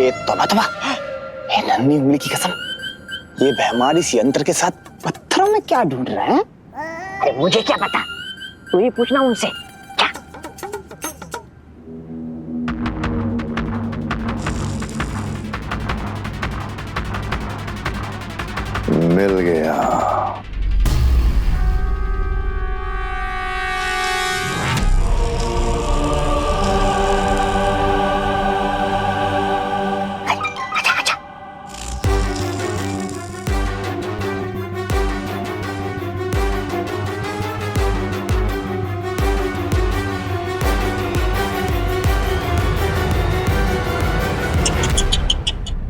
ए तौबा तौबा, ए नन्ही उंगली की कसम, ये भैमार इस यंत्र के साथ पत्थरों में क्या ढूंढ रहा है? अरे मुझे क्या पता, तू ही पूछना उनसे। क्या? मिल गया।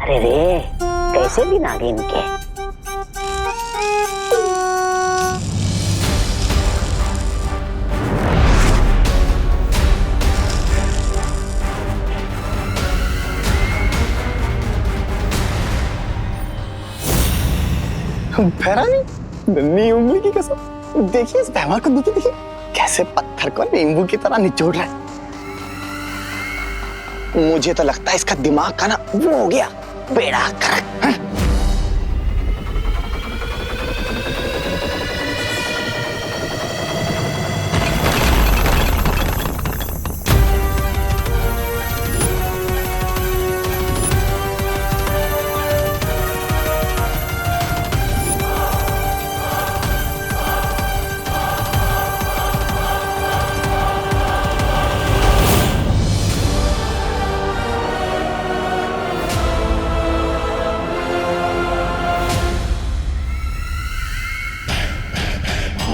अरे रे, कैसे भी नागिन के। भैरानी, नन्ही उंगली की कसम, देखिए इस भैमार को, देखिए देखिए कैसे पत्थर को नींबू की तरह निचोड़ रहा है। मुझे तो लगता है इसका दिमाग का ना वो हो गया, बेड़ा गर्क।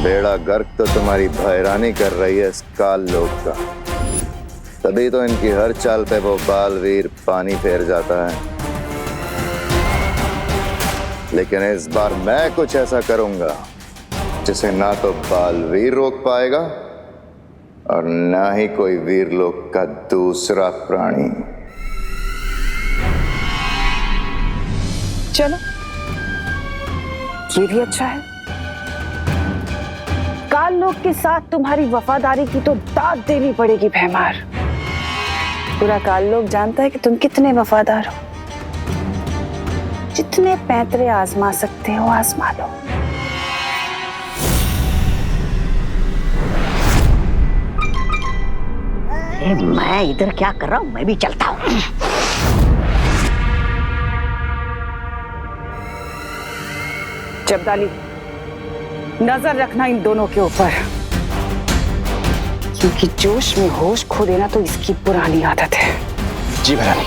बेड़ा गर्क तो तुम्हारी भैरानी कर रही है इस काल लोक का, तभी तो इनकी हर चाल पे वो बालवीर पानी फेर जाता है। लेकिन इस बार मैं कुछ ऐसा करूंगा जिसे ना तो बालवीर रोक पाएगा और ना ही कोई वीरलोक का दूसरा प्राणी। चलो, ये भी अच्छा है। काल लोक के साथ तुम्हारी वफादारी की तो दाद देनी पड़ेगी भैमार। पूरा काल लोक जानता है कि तुम कितने वफादार हो। जितने पैंतरे आजमा सकते हो आजमा लो। मैं इधर क्या कर रहा हूँ, मैं भी चलता हूँ। जब्दाली, नजर रखना इन दोनों के ऊपर, क्योंकि जोश में होश खो देना तो इसकी पुरानी आदत है। जी भैरानी।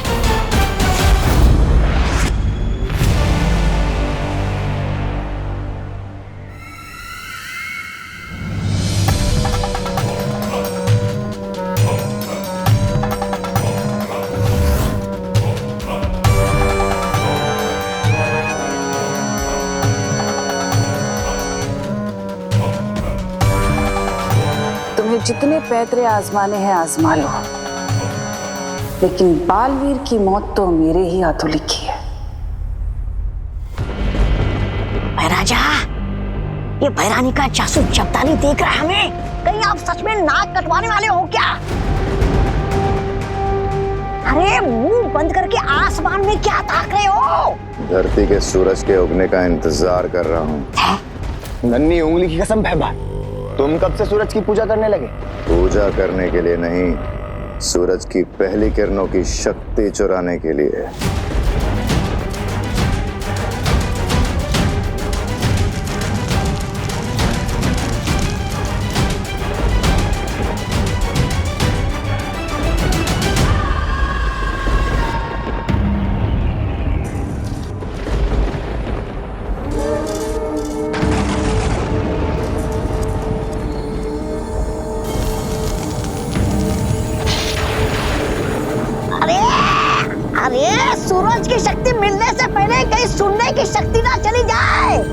जितने पैतरे आजमाने हैं आजमा लो, लेकिन बालवीर की मौत तो मेरे ही हाथों लिखी है। राजा, ये भैरानी का जासूस जब्दाली देख रहा है हमें। कहीं आप सच में नाक कटवाने वाले हो क्या? अरे मुंह बंद करके आसमान में क्या ताक रहे हो? धरती के सूरज के उगने का इंतजार कर रहा हूँ। नन्ही उंगली की कसम भैमार, तुम कब से सूरज की पूजा करने लगे? पूजा करने के लिए नहीं, सूरज की पहली किरणों की शक्ति चुराने के लिए। अरे सूरज की शक्ति मिलने से पहले कहीं सुनने की शक्ति ना चली जाए।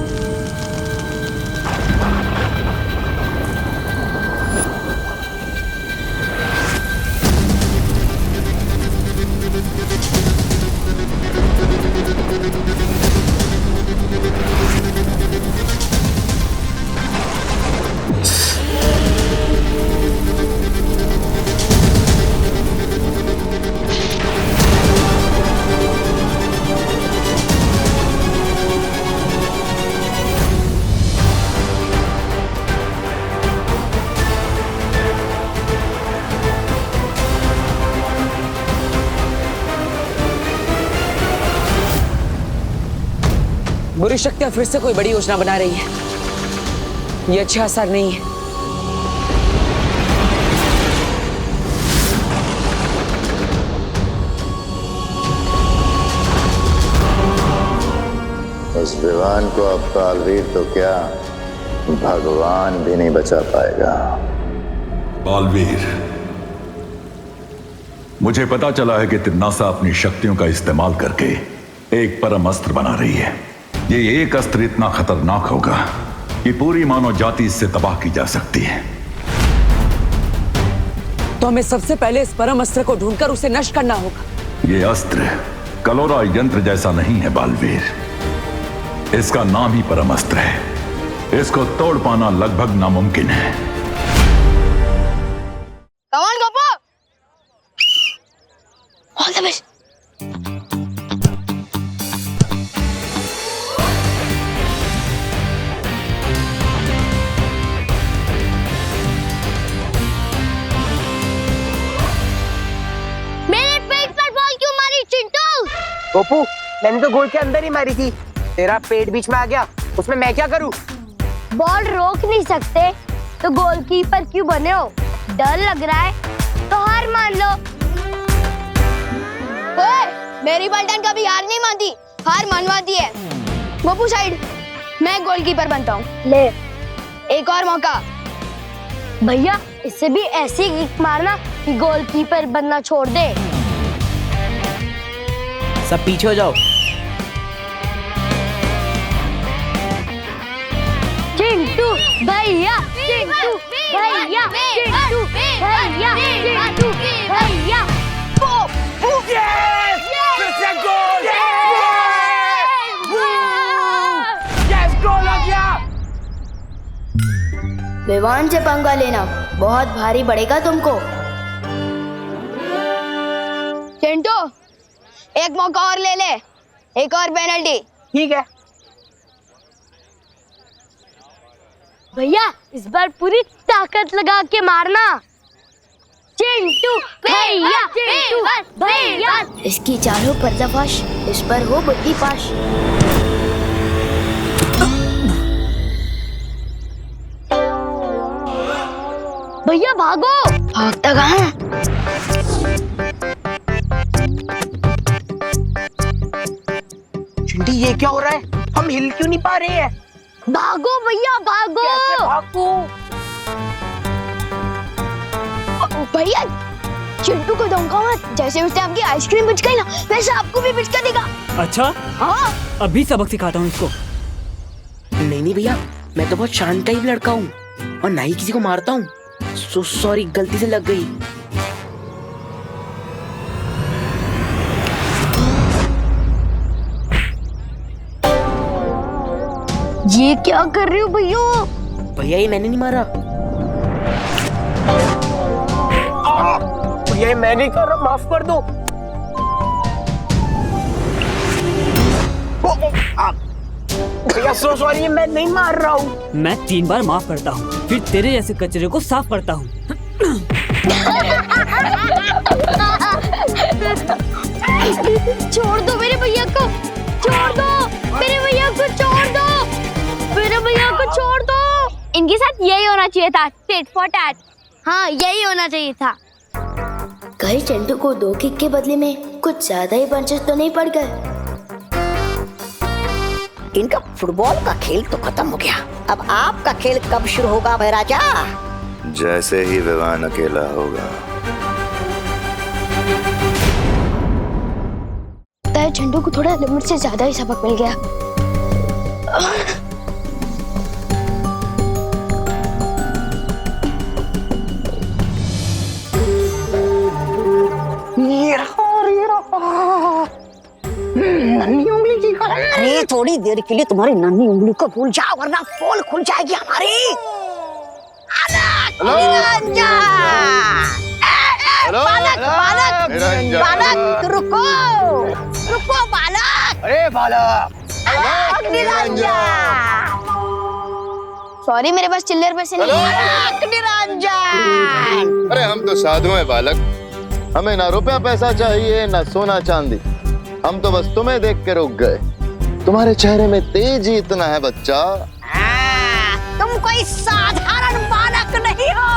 बुरी शक्तियां फिर से कोई बड़ी योजना बना रही है। ये अच्छा असर नहीं है। उस विवान को अब बालवीर तो क्या, भगवान भी नहीं बचा पाएगा। बालवीर, मुझे पता चला है कि तिन्नासा अपनी शक्तियों का इस्तेमाल करके एक परम अस्त्र बना रही है। ये एक अस्त्र इतना खतरनाक होगा कि पूरी मानव जाति इससे तबाह की जा सकती है। तो हमें सबसे पहले इस परम अस्त्र को ढूंढकर उसे नष्ट करना होगा। ये अस्त्र कलोरा यंत्र जैसा नहीं है बालवीर, इसका नाम ही परम अस्त्र है। इसको तोड़ पाना लगभग नामुमकिन है। Come on, Gopo! All the best. मेरे पेट पर बॉल क्यों मारी चिंटू? गोपू, मैंने तो गोल के अंदर ही मारी थी। तेरा पेट बीच में आ गया, उसमें मैं क्या करूं? बॉल रोक नहीं सकते तो गोलकीपर क्यों बने हो? डर लग रहा है तो हार मान लो। ओए, मेरी पलटन कभी हार नहीं मानती, हार मनवाती है। गोपू साइड, मैं गोलकीपर बनता हूँ। ले, एक और मौका। भैया, इससे भी ऐसी किक मारना कि गोलकीपर बनना छोड़ दे। सब पीछे हो जाओ। चिंटू भैया, चिंटू भैया, चिंटू भैया, चिंटू भैया। गोल हो गया। विवान से पंगा लेना बहुत भारी पड़ेगा तुमको। चिंटू, एक मौका और ले ले, एक और पेनल्टी। ठीक है। भैया, इस बार पूरी ताकत लगा के मारना। चिंटू भैया, चिंटू भैया। इसकी चारों पर्दाफाश, इस पर हो बुद्धि पाश। भैया भागो। भागता कहाँ? चिंटी, ये क्या हो रहा है? हम हिल क्यों नहीं पा रहे हैं? भागो भैया, भागो। कैसे भागूं? भैया, चिंटू को धमका मत। जैसे उसने आपकी आइसक्रीम पिचकाई ना, वैसे आपको भी पिचका देगा। अच्छा, हाँ, अभी सबक सिखाता हूँ इसको। नहीं भैया, मैं तो बहुत शांत टाइप लड़का हूँ और ना ही किसी को मारता हूँ। सॉरी, गलती से लग गई। ये क्या कर रहे हो भैया? भैया, ये मैंने नहीं मारा। भैया, ये मैं नहीं कर रहा, माफ कर दो। भैया सॉरी, मैं नहीं मार रहा हूँ। मैं 3 बार माफ करता हूँ, फिर तेरे जैसे कचरे को साफ करता हूँ। छोड़ दो मेरे भैया को, छोड़ दो मेरे भैया को, छोड़ दो मेरे भैया को, छोड़ दो। इनके साथ यही होना चाहिए था, टिट फॉर टैट। हाँ, यही होना चाहिए था। कहीं चिंटू को 2 किक के बदले में कुछ ज्यादा ही पंचेस तो नहीं पड़ गए? इनका फुटबॉल का खेल तो खत्म हो गया। अब आपका खेल कब शुरू होगा महाराजा? जैसे ही विवान अकेला होगा। चिंटू को थोड़ा लिमिट से ज्यादा ही सबक मिल गया। नन्ही उंगली की कलम। अरे थोड़ी देर के लिए तुम्हारी नन्ही उंगली को भूल जाओ, वरना पोल खुल जाएगी हमारी। बालक, रुको रुको बालक। अरे बालक, सॉरी, मेरे पास चिल्लर पैसे नहीं है। निरंजन, अरे हम तो साधु हैं बालक, हमें ना रुपया पैसा चाहिए ना सोना चांदी, हम तो बस तुम्हें देख के रुक गए। तुम्हारे चेहरे में तेज ही इतना है बच्चा। तुम कोई साधारण बालक नहीं हो।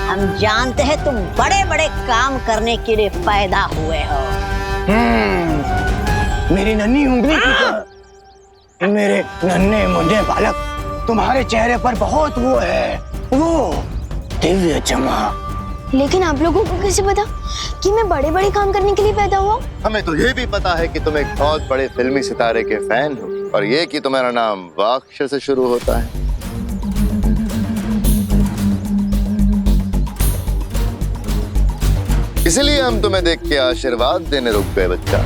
हम जानते हैं तुम बड़े बड़े काम करने के लिए पैदा हुए हो। मेरी नन्ही उंगली की मेरे नन्हे मुन्ने बालक, तुम्हारे चेहरे पर बहुत वो है, वो दिव्य चमक। लेकिन आप लोगों को कैसे पता कि मैं बड़े बड़े काम करने के लिए पैदा हुआ? हमें तो ये भी पता है कि तुम एक बहुत बड़े फिल्मी सितारे के फैन हो, और ये कि तुम्हारा नाम वाक्ष से शुरू होता है। इसलिए हम तुम्हें देख के आशीर्वाद देने रुक गए बच्चा।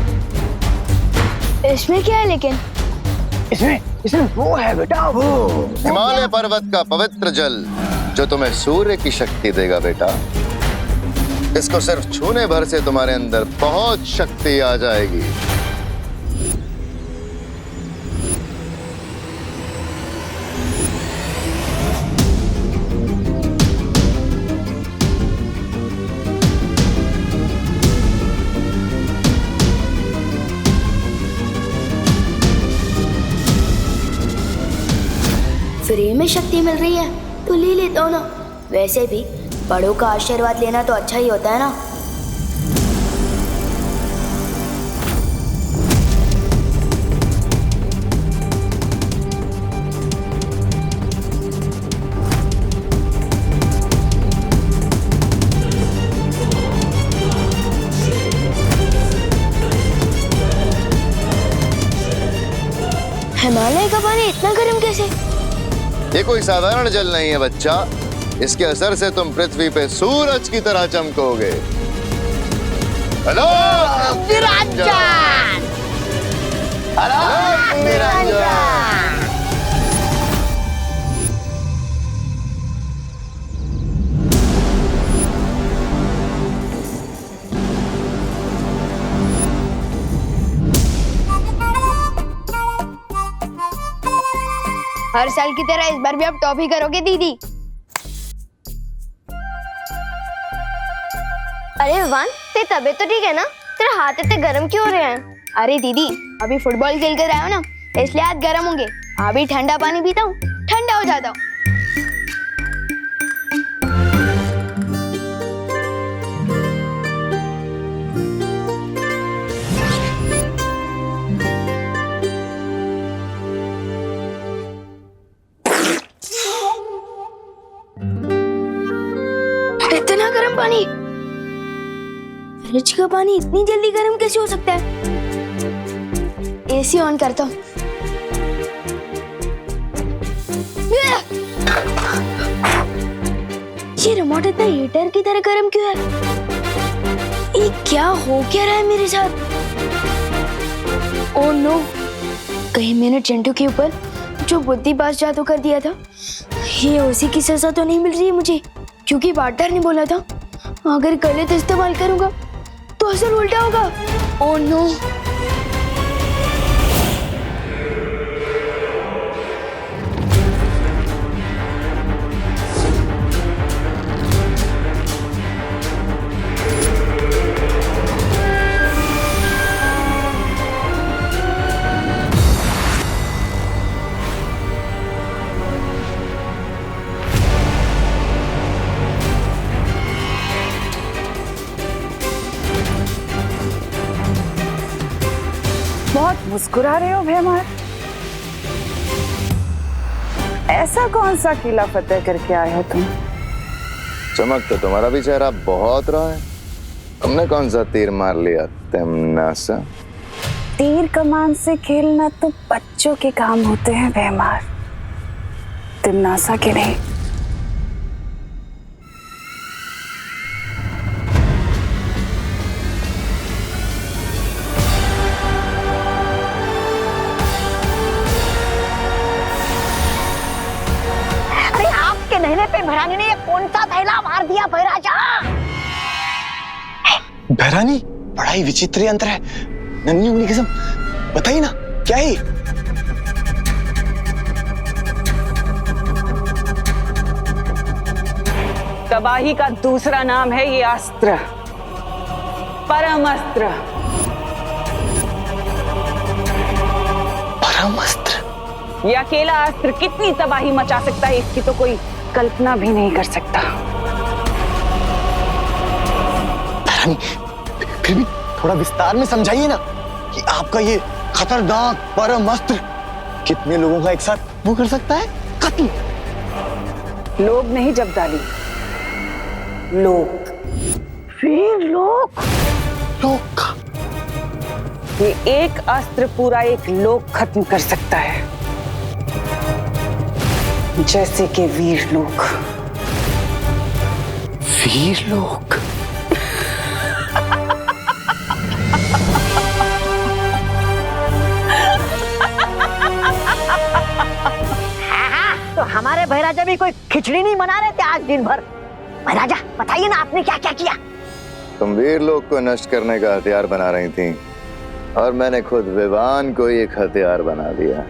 इसमें क्या है लेकिन? इसमें वो है बेटा, वो हिमालय पर्वत का पवित्र जल जो तुम्हें सूर्य की शक्ति देगा बेटा। इसको सिर्फ छूने भर से तुम्हारे अंदर बहुत शक्ति आ जाएगी। फ्री में शक्ति मिल रही है तो ले लेता हूँ ना। वैसे भी बड़ों का आशीर्वाद लेना तो अच्छा ही होता है ना। हिमालय का पानी इतना गर्म कैसे? ये कोई साधारण जल नहीं है बच्चा। इसके असर से तुम पृथ्वी पे सूरज की तरह चमकोगे। Hello Niranjan, hello Niranjan. हर साल की तरह इस बार भी आप टॉफी करोगे दीदी? अरे विवान, तेरी तबीयत तो ठीक है ना? तेरे हाथ इतने गर्म क्यों हो रहे हैं? अरे दीदी, अभी फुटबॉल खेल कर आए हो ना, इसलिए हाथ गर्म होंगे। अभी ठंडा पानी पीता हूँ, ठंडा हो जाता हूँ। इतना गर्म पानी? फ्रिज का पानी इतनी जल्दी गर्म कैसे हो सकता है? एसी ऑन करता हूँ। ये रिमोट इतना हीटर की तरह गर्म क्यों है? ये क्या हो क्या रहा है मेरे साथ? ओह नो, कहीं मैंने चिंटू के ऊपर जो बुद्धिबाज जादू कर दिया था, ये उसी की सजा तो नहीं मिल रही है मुझे? क्योंकि पार्टनर ने बोला था अगर गलत इस्तेमाल करूंगा तो असर उल्टा होगा। Oh no. बहुत मुस्कुरा रहे हो भैमार। ऐसा कौन सा किला फतेह करके आए हो तुम? चमक तो तुम्हारा भी चेहरा बहुत रहा है। तुमने कौन सा तीर मार लिया तिमनासा? तीर कमान से खेलना तो बच्चों के काम होते हैं भैमार, तिमनासा के नहीं। नहने पे भैरानी ने ये कौन सा थैला मार दिया भैराजा? भैरानी, बड़ा ही विचित्र यंत्र है। नन्ही उंगली कसम, बताइए ना क्या है? तबाही का दूसरा नाम है ये अस्त्र, परम अस्त्र। परम अस्त्र। ये अकेला अस्त्र कितनी तबाही मचा सकता है इसकी तो कोई कल्पना भी नहीं कर सकता। रानी, फिर भी थोड़ा विस्तार में समझाइए ना कि आपका ये खतरनाक परम अस्त्र कितने लोगों का एक साथ वो कर सकता है कत्ल। लोग नहीं जब्दाली, लोग। वीर लोग। लोग का ये एक अस्त्र पूरा एक लोक खत्म कर सकता है, जैसे कि वीर लोग। वीर लोग। तो हमारे भैराजा भी कोई खिचड़ी नहीं बना रहे थे आज दिन भर? भैराजा बताइए ना आपने क्या क्या किया? तुम वीर लोग को नष्ट करने का हथियार बना रही थी और मैंने खुद विवान को एक हथियार बना दिया।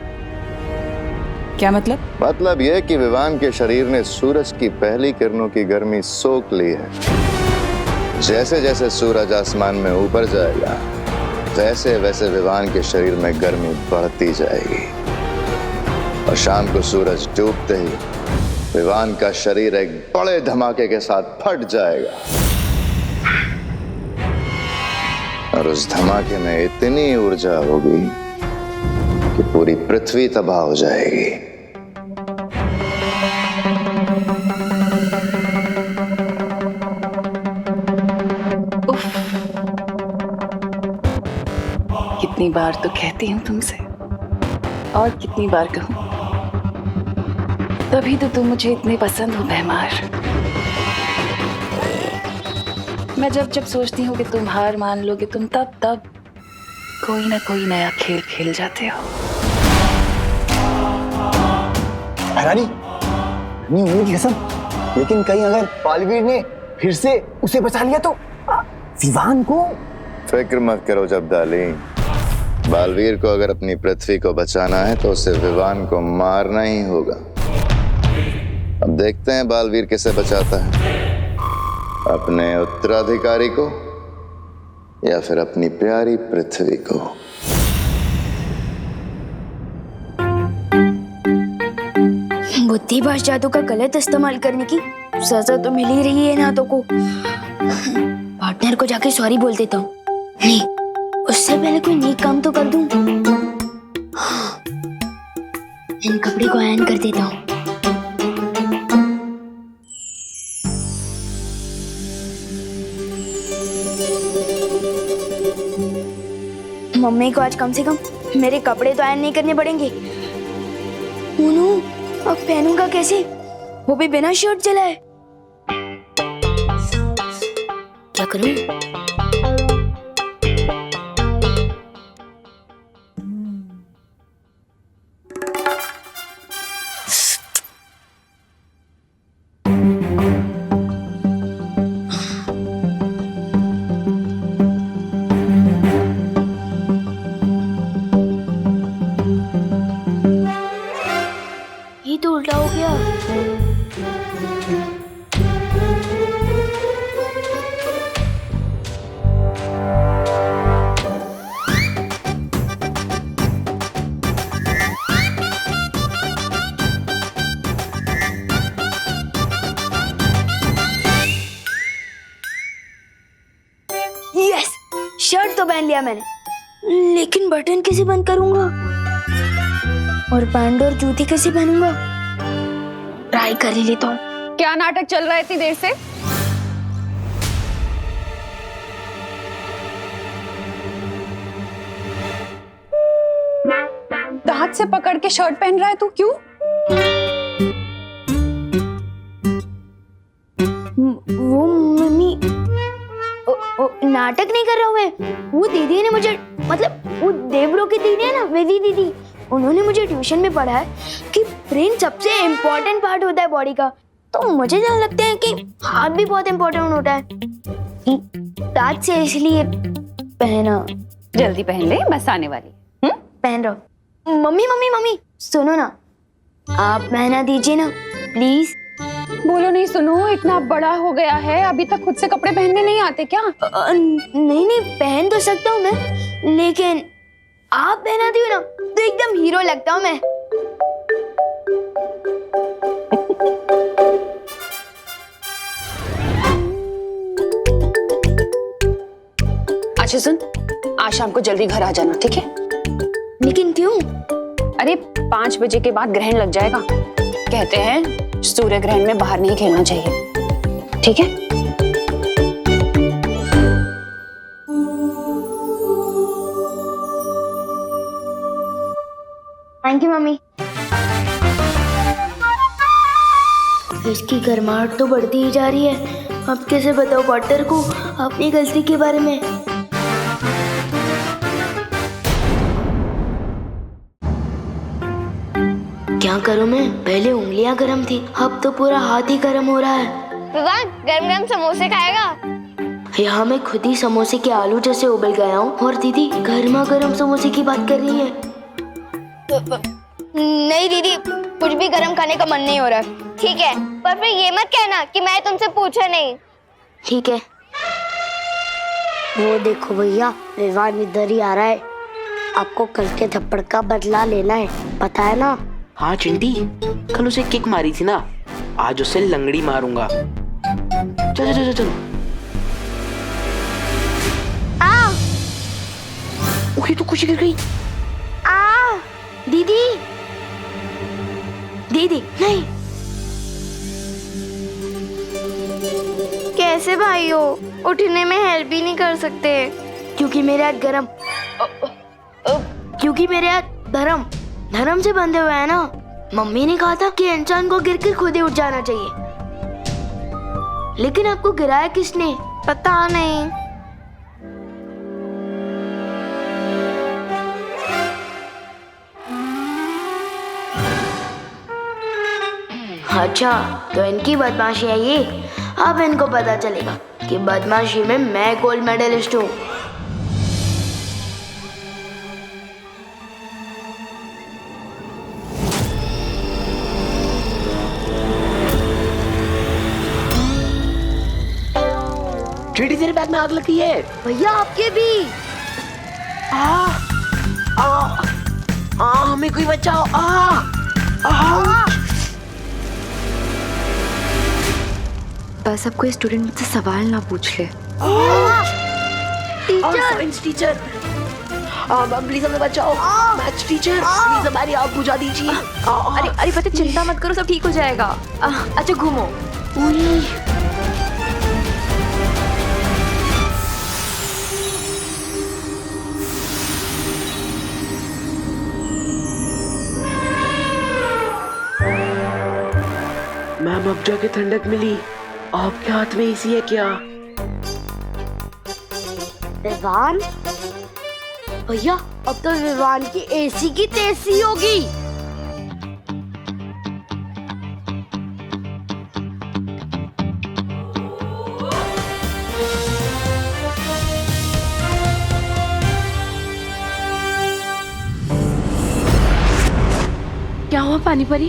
क्या मतलब? मतलब यह कि विवान के शरीर ने सूरज की पहली किरणों की गर्मी सोख ली है। जैसे जैसे सूरज आसमान में ऊपर जाएगा वैसे वैसे विवान के शरीर में गर्मी बढ़ती जाएगी और शाम को सूरज डूबते ही विवान का शरीर एक बड़े धमाके के साथ फट जाएगा और उस धमाके में इतनी ऊर्जा होगी कि पूरी पृथ्वी तबाह हो जाएगी। कितनी बार तो कहती हूँ तुमसे और कितनी बार कहूँ, तभी तो तुम मुझे इतने पसंद हो भैमार। मैं जब जब सोचती हूँ कि तुम हार मान लोगे, तुम तब तब कोई ना कोई नया खेल खेल जाते हो। रानी, नहीं होने की कसम, लेकिन कहीं अगर बालवीर ने फिर से उसे बचा लिया तो विवान को? फिक्र मत करो जब्दाली, बालवीर को अगर अपनी पृथ्वी को बचाना है तो उसे विवान को मारना ही होगा। अब देखते हैं बालवीर किसे बचाता है, अपने उत्तराधिकारी को या फिर अपनी प्यारी पृथ्वी को। बुद्धिभाष जादू का गलत इस्तेमाल करने की सजा तो मिल ही रही है ना तो को। पार्टनर को जाके सॉरी बोल देता हूँ। नहीं, उससे पहले कोई नेक काम तो कर दूं। इन कपड़े को आयरन कर देता हूँ। मम्मी को आज कम से कम मेरे कपड़े तो आयरन नहीं करने पड़ेंगे। मोनू, अब पहनूंगा कैसे, वो भी बिना शर्ट चलाए? क्या करूं? ये तो उल्टा हो गया। यस, शर्ट तो पहन लिया मैंने, लेकिन बटन कैसे बंद करूंगा और पैंट और जूती कैसे पहनूंगा? ट्राई कर ही लेता हूँ। क्या नाटक चल रहा है इतनी देर से? दांत से पकड़ के शर्ट पहन रहा है तू, क्यों? वो मम्मी नाटक नहीं कर रहा हूँ मैं। वो दीदी ने मुझे, मतलब वो देवरो की दीदी है ना, वेदी दीदी, उन्होंने मुझे ट्यूशन में पढ़ा है कि ब्रेन सबसे इम्पोर्टेंट पार्ट होता है बॉडी का। तो मुझे जान लगता है कि हाथ भी बहुत इम्पोर्टेंट होता है, दांत से इसलिए पहना। जल्दी पहन ले, बस आने वाली। पहन रहा। मम्मी मम्मी मम्मी सुनो ना, आप पहना दीजिए ना प्लीज। बोलो नहीं सुनो, इतना बड़ा हो गया है, अभी तक खुद से कपड़े पहनने नहीं आते क्या? नहीं नहीं, पहन तो सकता हूँ मैं, लेकिन आप पहनाती हो ना तो एकदम हीरो लगता हूँ मैं। अच्छा सुन, आज शाम को जल्दी घर आ जाना, ठीक है? लेकिन क्यों? अरे 5 बजे के बाद ग्रहण लग जाएगा। कहते हैं सूर्य ग्रहण में बाहर नहीं खेलना चाहिए, ठीक है? Thank you mummy. इसकी गर्माहट तो बढ़ती ही जा रही है। अब कैसे बताओ पॉटर को अपनी गलती के बारे में? क्या करूं मैं? पहले उंगलियां गर्म थी, अब तो पूरा हाथ ही गर्म हो रहा है। विवान गरम गरम समोसे खाएगा? यहाँ मैं खुद ही समोसे के आलू जैसे उबल गया हूँ और दीदी गर्मा गर्म समोसे की बात कर रही है। नहीं दीदी, कुछ भी गरम खाने का मन नहीं हो रहा। ठीक है, पर फिर ये मत कहना कि मैं तुमसे पूछा नहीं। ठीक है। वो देखो भैया, विवान इधर ही आ रहा है। आपको कल के थप्पड़ का बदला लेना है, पता है ना? हाँ चिंटी, कल उसे किक मारी थी ना, आज उसे लंगड़ी मारूंगा। चलो चलो चलो। ओके तो कुछ गिर गई। दीदी दीदी नहीं। कैसे भाई हो? उठने में हेल्प भी नहीं कर सकते? क्योंकि मेरे हाथ गरम, क्योंकि मेरे हाथ धर्म से बंधे हुए हैं ना। मम्मी ने कहा था कि इंसान को गिरकर खुद ही उठ जाना चाहिए, लेकिन आपको गिराया किसने? पता नहीं। अच्छा, तो इनकी बदमाशी है ये। अब इनको पता चलेगा कि बदमाशी में मैं गोल्ड मेडलिस्ट हूँ। चिड़ी तेरे बैग में आग लगी है। भैया आपके भी। हमें कोई बचाओ। बस अब कोई स्टूडेंट मुझसे सवाल ना पूछ ले। साइंस टीचर, प्लीज हमें बचाओ। मैथ्स टीचर, प्लीज हमारी आग बुझा दीजिए। अरे पता, चिंता मत करो, सब ठीक हो जाएगा। अच्छा घूमो। मैम अब जाके ठंडक मिली। आपके हाथ में एसी है क्या? विवान भैया, अब तो विवान की एसी की तेजी होगी। क्या हुआ पानी परी?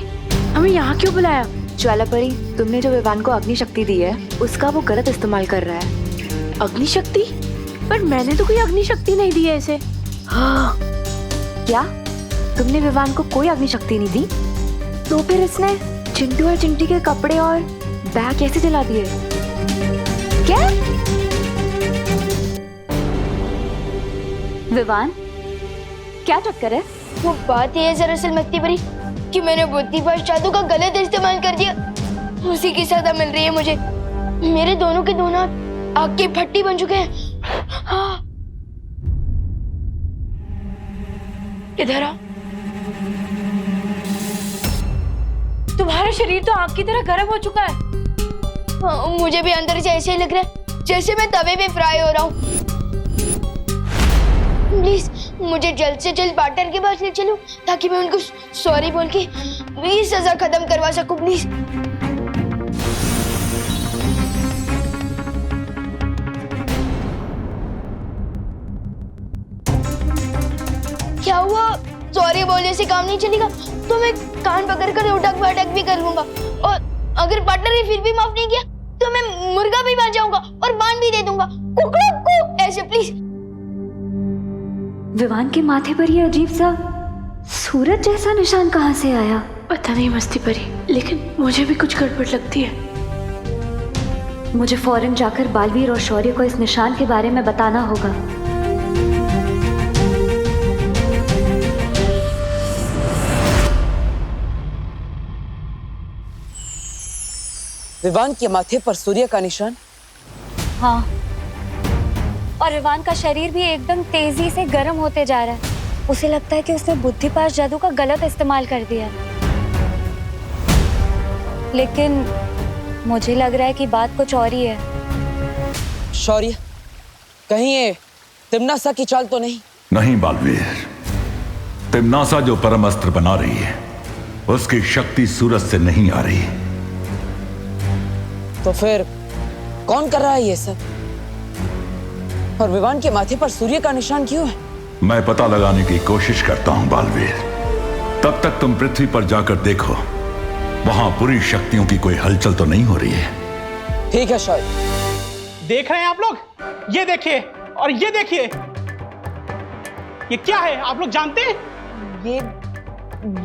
हमें यहाँ क्यों बुलाया? ज्वाला परी, तुमने जो विवान को अग्नि शक्ति दी है उसका वो गलत इस्तेमाल कर रहा है। अग्नि शक्ति? पर मैंने तो कोई अग्नि शक्ति नहीं दी है इसे। हाँ। क्या तुमने विवान को कोई अग्नि शक्ति नहीं दी? तो फिर इसने चिंटू और चिंटी के कपड़े और बैग कैसे जला दिए? क्या? विवान क्या चक्कर है? वो बात ये है दरअसल मक्ती परी कि मैंने बुद्धिपाश जादू का गलत इस्तेमाल कर दिया। उसी की सजा मिल रही है मुझे। मेरे दोनों के दोनों हाथ आग की भट्टी बन चुके हैं। इधर आओ। तुम्हारा शरीर तो आग की तरह गर्म हो चुका है। हाँ, मुझे भी अंदर से ऐसे ही लग रहा है जैसे मैं तवे पे फ्राई हो रहा हूँ। प्लीज मुझे जल्द से जल्द पार्टनर के पास ले चलो ताकि मैं उनको सॉरी बोल के मेरी सजा खत्म करवा सकूं। प्लीज। क्या हुआ? सॉरी बोलने से काम नहीं चलेगा तो मैं कान पकड़कर उठक बैठक भी कर लूंगा, और अगर पार्टनर ने फिर भी माफ नहीं किया तो मैं मुर्गा भी बन जाऊंगा और बांध भी दे दूंगा। कुक कुक कुक ऐसे। प्लीज विवान के माथे पर ये अजीब सा सूरज जैसा निशान कहाँ से आया? पता नहीं मस्ती परी, लेकिन मुझे भी कुछ गड़बड़ लगती है। मुझे फौरन जाकर बालवीर और शौर्य को इस निशान के बारे में बताना होगा। विवान के माथे पर सूर्य का निशान। हाँ, और विवान का शरीर भी एकदम तेजी से गर्म होते जा रहा है। उसे लगता है कि उसने बुद्धिपाश जादू का गलत इस्तेमाल कर दिया। लेकिन मुझे लग रहा है कि बात कुछ और ही है। शौर्य, कहीं ये तिम्नासा की चाल तो नहीं? नहीं बालवीर, तिम्नासा जो परम अस्त्र बना रही है उसकी शक्ति सूरज से नहीं आ रही। तो फिर कौन कर रहा है ये सब? और विवान के माथे पर सूर्य का निशान क्यों है? मैं पता लगाने की कोशिश करता हूं बालवीर। तब तक तुम पृथ्वी पर जाकर देखो, वहां पूरी शक्तियों की कोई हलचल तो नहीं हो रही है। ठीक है शौर्य। देख रहे हैं आप लोग? ये देखिए और ये देखिए, ये क्या है आप लोग जानते हैं?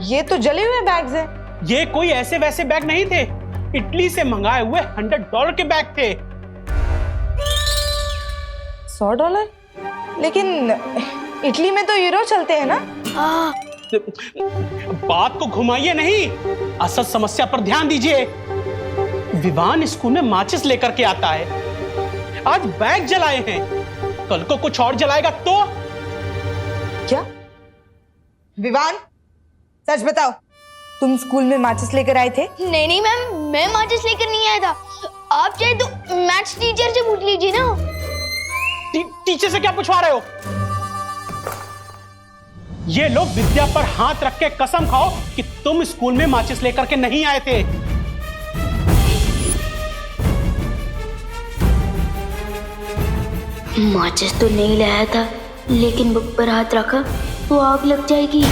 ये तो जले हुए बैग्स हैं। ये कोई ऐसे वैसे बैग नहीं थे, इटली से मंगाए हुए $100 के बैग थे। $100? लेकिन इटली में तो यूरो चलते हैं ना? बात को घुमाइए नहीं, असल समस्या पर ध्यान दीजिए। विवान स्कूल में माचिस लेकर के आता है, आज बैग जलाए हैं, कल को कुछ और जलाएगा तो? क्या विवान, सच बताओ, तुम स्कूल में माचिस लेकर आए थे? नहीं मैम, मैं माचिस लेकर नहीं आया था। आप चाहे तो मैथ्स टीचर से पूछ लीजिए ना। टीचर से क्या पूछवा रहे हो? ये लोग विद्या पर हाथ रख के कसम खाओ कि तुम स्कूल में माचिस लेकर के नहीं आए थे। माचिस तो नहीं लाया था, लेकिन बुक पर हाथ रखा तो आग लग जाएगी।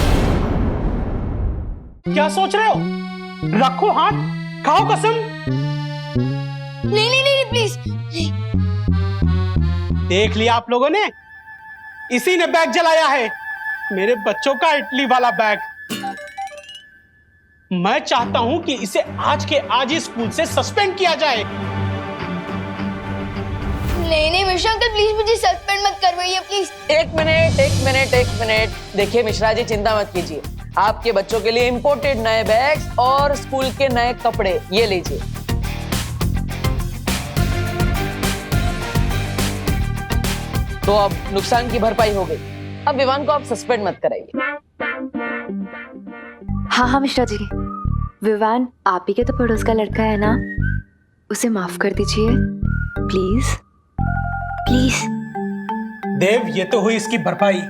क्या सोच रहे हो? रखो हाथ, खाओ कसम। नहीं प्लीज। देख लिया आप लोगों ने, इसी ने बैग जलाया है, मेरे बच्चों का इटली वाला बैग। मैं चाहता हूं कि इसे आज के आज ही स्कूल से सस्पेंड किया जाए। नहीं मिश्रा अंकल, प्लीज मुझे सस्पेंड मत करवाइए प्लीज। एक मिनट। देखिए मिश्रा जी, चिंता मत कीजिए, आपके बच्चों के लिए इंपोर्टेड नए बैग्स और स्कूल के नए कपड़े ये लीजिए। तो अब नुकसान की भरपाई हो गई, अब विवान को आप सस्पेंड मत कराइए। हाँ मिश्रा जी, विवान आप ही के तो पड़ोस का लड़का है ना, उसे माफ कर दीजिए प्लीज। देव, ये तो हुई इसकी भरपाई,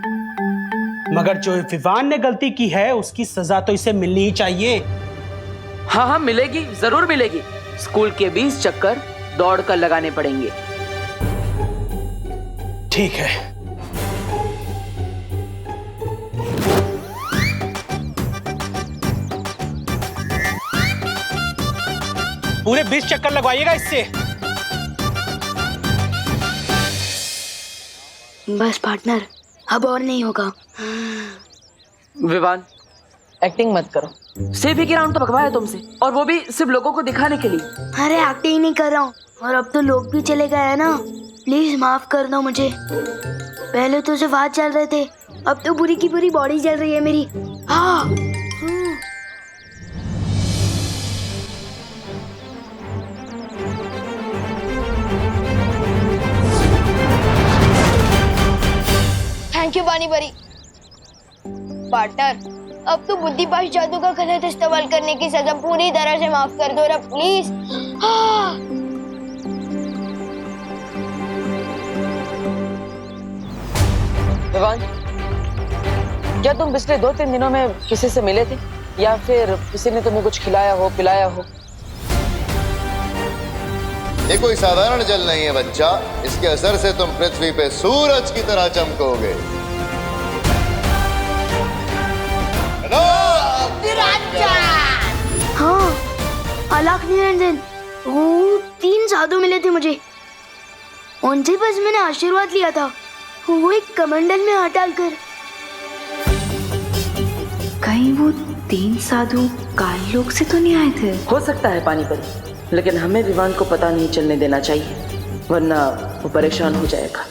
मगर जो विवान ने गलती की है उसकी सजा तो इसे मिलनी ही चाहिए। हाँ मिलेगी, जरूर मिलेगी। स्कूल के 20 चक्कर दौड़ कर लगाने पड़ेंगे। ठीक है। पूरे 20 चक्कर लगवाइएगा इससे। बस पार्टनर, अब और नहीं होगा। विवान, एक्टिंग मत करो। सेफ ही राउंड तो भगवाया तुमसे, और वो भी सिर्फ लोगों को दिखाने के लिए। अरे एक्टिंग नहीं कर रहा हूँ, और अब तो लोग भी चले गए हैं ना, प्लीज माफ कर दो मुझे। पहले तो सिर्फ हाथ चल रहे थे, अब तो पूरी की पूरी बॉडी चल रही है मेरी। हाँ। थैंक यू पानी परी। पार्टनर, अब तो बुद्धिपाश जादू का गलत इस्तेमाल करने की सजा पूरी तरह से माफ कर दो ना प्लीज। विवान, क्या तुम पिछले 2-3 दिनों में किसी से मिले थे, या फिर किसी ने तुम्हें कुछ खिलाया हो, पिलाया हो? ये कोई साधारण जल नहीं है बच्चा, इसके असर से तुम पृथ्वी पे सूरज की तरह चमकोगे। हाँ, अलख निरंजन, वो 3 साधु मिले थे मुझे, उनसे बस मैंने आशीर्वाद लिया था। वो एक कमंडल में हाथ डालकर कहीं वो 3 साधु काल लोक से तो नहीं आए थे? हो सकता है पानी परी, लेकिन हमें विवान को पता नहीं चलने देना चाहिए, वरना वो परेशान हो जाएगा।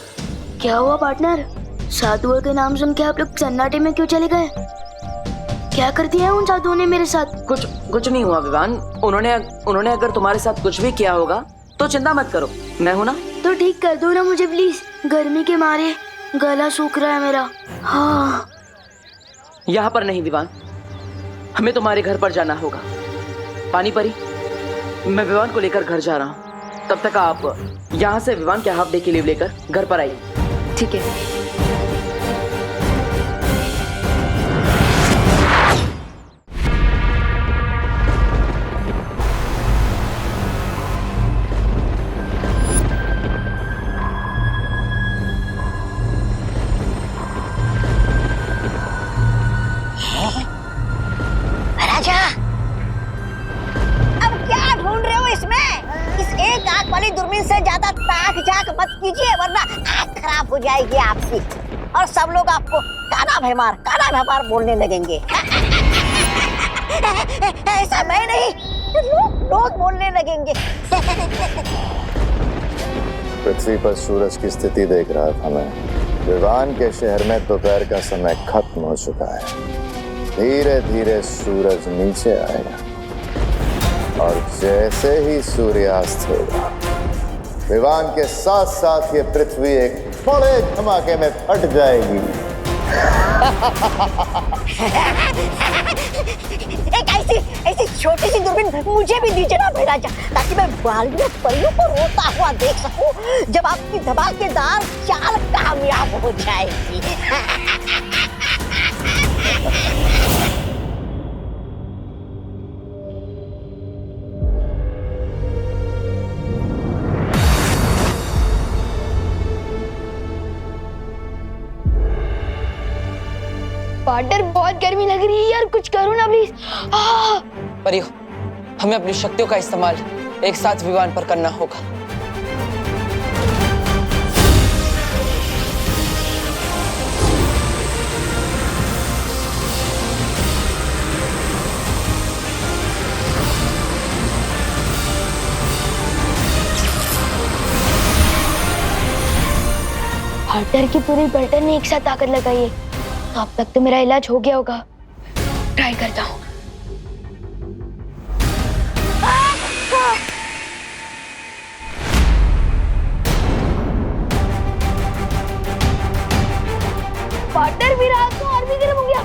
क्या हुआ पार्टनर? साधुओं के नाम सुन के आप लोग सन्नाटे में क्यों चले गए? क्या कर दिया है उन साधुओं ने मेरे साथ? कुछ नहीं हुआ विवान। उन्होंने अगर तुम्हारे साथ कुछ भी किया होगा तो चिंता मत करो, मैं हूं ना। तो ठीक कर दो ना मुझे प्लीज, गर्मी के मारे गला सूख रहा है मेरा। हाँ। यहाँ पर नहीं विवान, हमें तुम्हारे घर पर जाना होगा। पानी परी, मैं विवान को लेकर घर जा रहा हूँ, तब तक आप यहाँ से विवान के हाफ डे की लीव लेकर घर पर आइए। ठीक है। राजा, अब क्या ढूंढ रहे हो इसमें? इस एक आंख वाली दूरबीन से ज्यादा ताक झाक मत कीजिए, वरना आंख खराब हो जाएगी आपकी और सब लोग आपको काना भैमार बोलने लगेंगे। ऐसा मैं नहीं, लोग बोलने लगेंगे। पृथ्वी पर सूरज की स्थिति देख रहा था मैं। विवान के शहर में दोपहर का समय खत्म हो चुका है। धीरे धीरे सूरज नीचे आएगा और जैसे ही सूर्यास्त होगा, विवान के साथ साथ ये पृथ्वी एक बड़े धमाके में फट जाएगी। एक ऐसी छोटी सी दूरबीन मुझे भी दीजिए ना महाराजा, ताकि मैं बालवियों परियों को रोता हुआ देख सकूं जब आपकी धमाकेदार चाल कामयाब हो जाएगी। पार्टनर, बहुत गर्मी लग रही है यार, कुछ करो ना प्लीज। परियो, हमें अपनी शक्तियों का इस्तेमाल एक साथ विवान पर करना होगा। पार्टनर की पूरी पलटन ने एक साथ ताकत लगाई है, अब तक तो मेरा इलाज हो गया होगा। ट्राई करता हूँ। पार्टनर, मेरा हाथ तो और भी गर्म हो गया।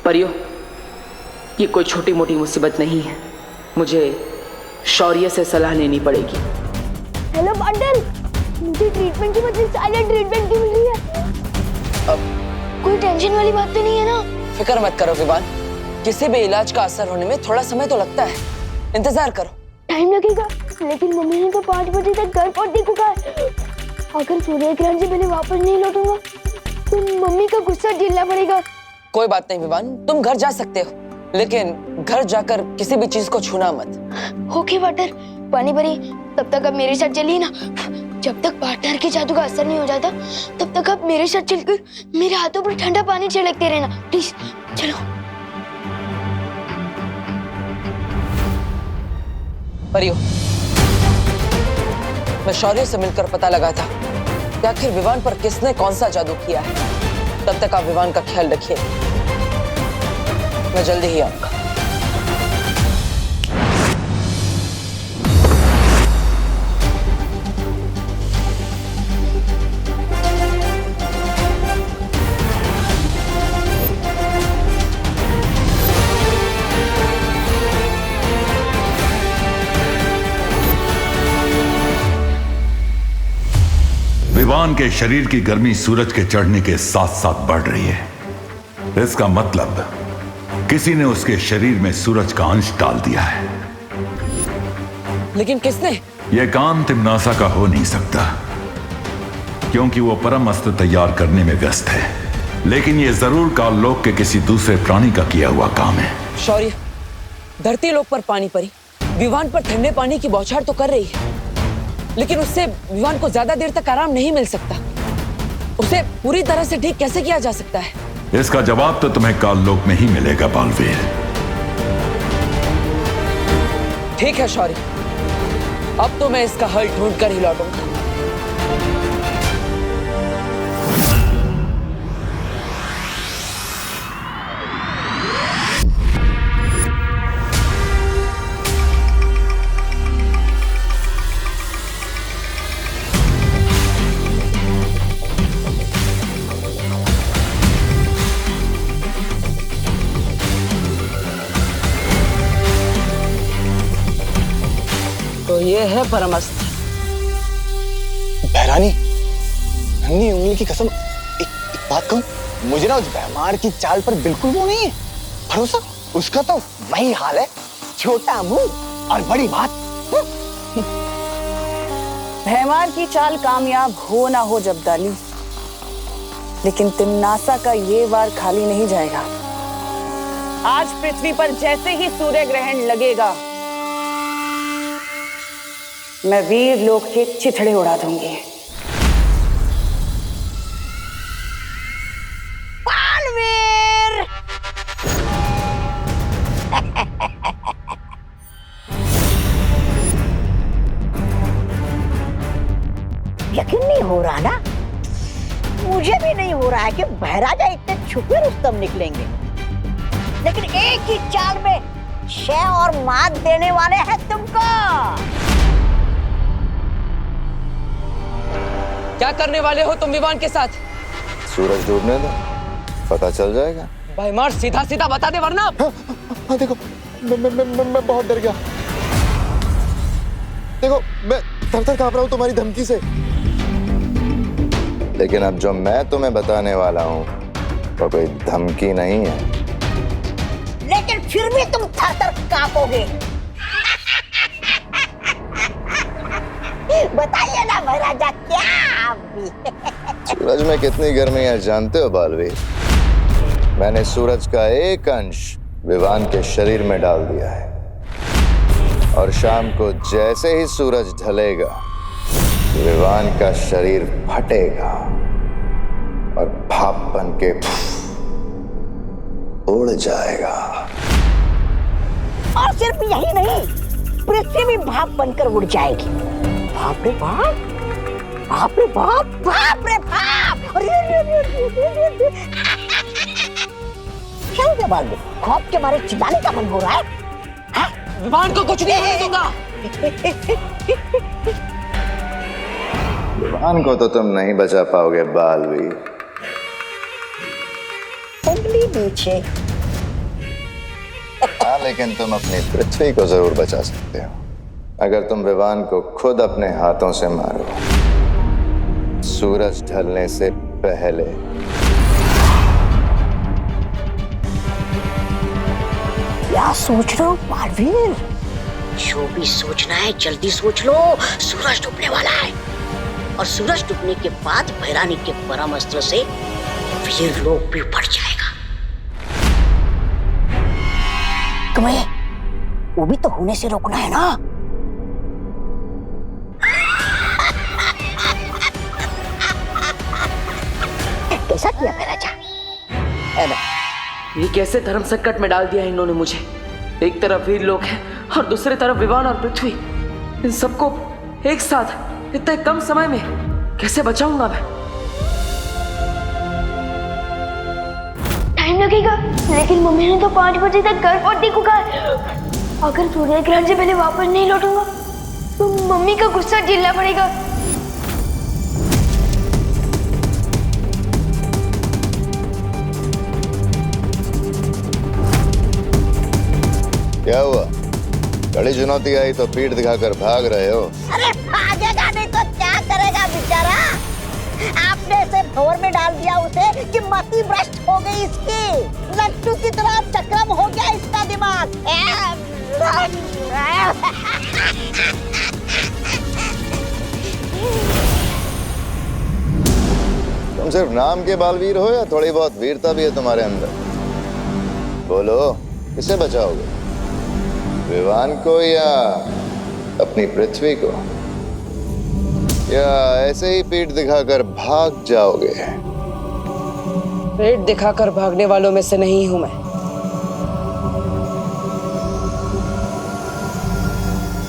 परियो, ये कोई छोटी मोटी मुसीबत नहीं है, मुझे शौर्य से सलाह लेनी पड़ेगी। हेलो पार्टनर, मुझे ट्रीटमेंट की बदले साइलेंट ट्रीटमेंट क्यों मिल रही है? कोई टेंशन वाली बात तो नहीं है ना? फिक्र मत करो विवान, किसी भी इलाज का असर होने में थोड़ा समय तो लगता है, इंतजार करो। टाइम लगेगा, लेकिन मम्मी ने तो 5 बजे तक घर पहुंचने को कहा है। अगर सूर्य ग्रहण से पहले वापस नहीं लौटूंगा तो मम्मी का गुस्सा झेलना पड़ेगा। कोई बात नहीं विवान, तुम घर जा सकते हो, लेकिन घर जाकर किसी भी चीज को छूना मत। Okay partner. पानी परी, तब तक आप मेरे साथ चलिए ना। जब तक पार्टनर के जादू का असर नहीं हो जाता, तब तक आप मेरे साथ चलकर मेरे हाथों पर ठंडा पानी छिड़कते रहना, प्लीज। चलो। परियो, मैं शौर्य से मिलकर पता लगा था कि आखिर विवान पर किसने कौन सा जादू किया है। तब तक आप विवान का ख्याल रखिए, मैं जल्दी ही आऊंगा। विवान के शरीर की गर्मी सूरज के चढ़ने के साथ साथ बढ़ रही है। इसका मतलब किसी ने उसके शरीर में सूरज का अंश डाल दिया है। लेकिन किसने? यह काम तिम्नासा का हो नहीं सकता, क्योंकि वो परम अस्त्र तैयार करने में व्यस्त है। लेकिन यह जरूर काललोक के किसी दूसरे प्राणी का किया हुआ काम है। शौर्य, धरती लोक पर पानी परी विवान पर ठंडे पानी की बौछार तो कर रही है, लेकिन उससे विवान को ज्यादा देर तक आराम नहीं मिल सकता। उसे पूरी तरह से ठीक कैसे किया जा सकता है? इसका जवाब तो तुम्हें काललोक में ही मिलेगा बालवीर। ठीक है शौर्य, अब तो मैं इसका हल ढूंढ कर ही लौटूंगा। तो ये है परमस्त्र। बहरानी, नन्ही उंगली की कसम, एक बात कहूं, मुझे ना उस भैमार की चाल पर बिल्कुल वो नहीं है भरोसा। उसका तो वही हाल है, छोटा मुंह और बड़ी बात। भैमार की चाल कामयाब हो ना हो जब्दाली, लेकिन तिम्नासा का ये वार खाली नहीं जाएगा। आज पृथ्वी पर जैसे ही सूर्य ग्रहण लगेगा, मैं वीर लोक के चिथड़े उड़ा दूंगी। बालवीर! यकीन नहीं हो रहा ना, मुझे भी नहीं हो रहा है कि महाराजा इतने छुपे रुस्तम निकलेंगे, लेकिन एक ही चाल में शय और मात देने वाले हैं तुमको। क्या करने वाले हो तुम विवान के साथ? सूरज डूबने दो, पता चल जाएगा। भैमार सीधा सीधा बता दे वरना। हाँ देखो, मैं बहुत डर गया। देखो, मैं थर-थर कांप रहा हूँ तुम्हारी धमकी से। लेकिन अब जो मैं तुम्हें बताने वाला हूँ वो कोई धमकी नहीं है। लेकिन फिर भी तुम थर-थर कांपोगे। बताइए ना महाराजा, क्या आप भी? सूरज में कितनी गर्मी है जानते हो बालवीर? मैंने सूरज का एक अंश विवान के शरीर में डाल दिया है, और शाम को जैसे ही सूरज ढलेगा, विवान का शरीर फटेगा और भाप बन के उड़ जाएगा। और सिर्फ यही नहीं, पृथ्वी भी भाप बनकर उड़ जाएगी। बाप रे बाप, बाप रे बाप, बाप रे बाप! क्या हो गया बालवीर? खौफ के मारे चिल्लाने का मन हो रहा है? विवान को कुछ नहीं होने दूंगा। विवान को तो तुम नहीं बचा पाओगे बालवीर। उंगली नीचे। हाँ, लेकिन तुम अपनी पृथ्वी को जरूर बचा सकते हो, अगर तुम विवान को खुद अपने हाथों से मारो, सूरज ढलने से पहले। क्या सोच रहे हो बालवीर? जो भी सोचना है जल्दी सोच लो। सूरज डूबने वाला है, और सूरज डूबने के बाद भैरानी के परम अस्त्र से वीर लोक भी बढ़ जाएगा। तुम्हें वो भी तो होने से रोकना है ना। कैसा किया महाराजा? ये कैसे धर्म संकट में डाल दिया इन्होंने मुझे। एक तरफ वीर लोग हैं और दूसरी तरफ विवान और पृथ्वी। इन सबको एक साथ इतने कम समय में कैसे बचाऊंगा मैं? टाइम लगेगा, लेकिन मम्मी ने तो 5 बजे तक घर पहुंचने को कहा। अगर सूर्य ग्रहण से पहले वापस नहीं लौटूंगा तो मम्मी का गुस्सा झेलना पड़ेगा। क्या हुआ? कड़ी चुनौती आई तो पीठ दिखाकर भाग रहे हो? अरे भागेगा नहीं तो क्या करेगा बेचारा? आपने इसे भंवर में डाल दिया उसे कि मति भ्रष्ट हो गई इसकी। लट्टू की तरह चक्रम हो गया इसका दिमाग। तुम सिर्फ नाम के बालवीर हो या थोड़ी बहुत वीरता भी है तुम्हारे अंदर? बोलो, किसे बचाओगे? विवान को या अपनी पृथ्वी को? या ऐसे ही पीठ दिखाकर भाग जाओगे? पेट दिखाकर भागने वालों में से नहीं हूं मैं।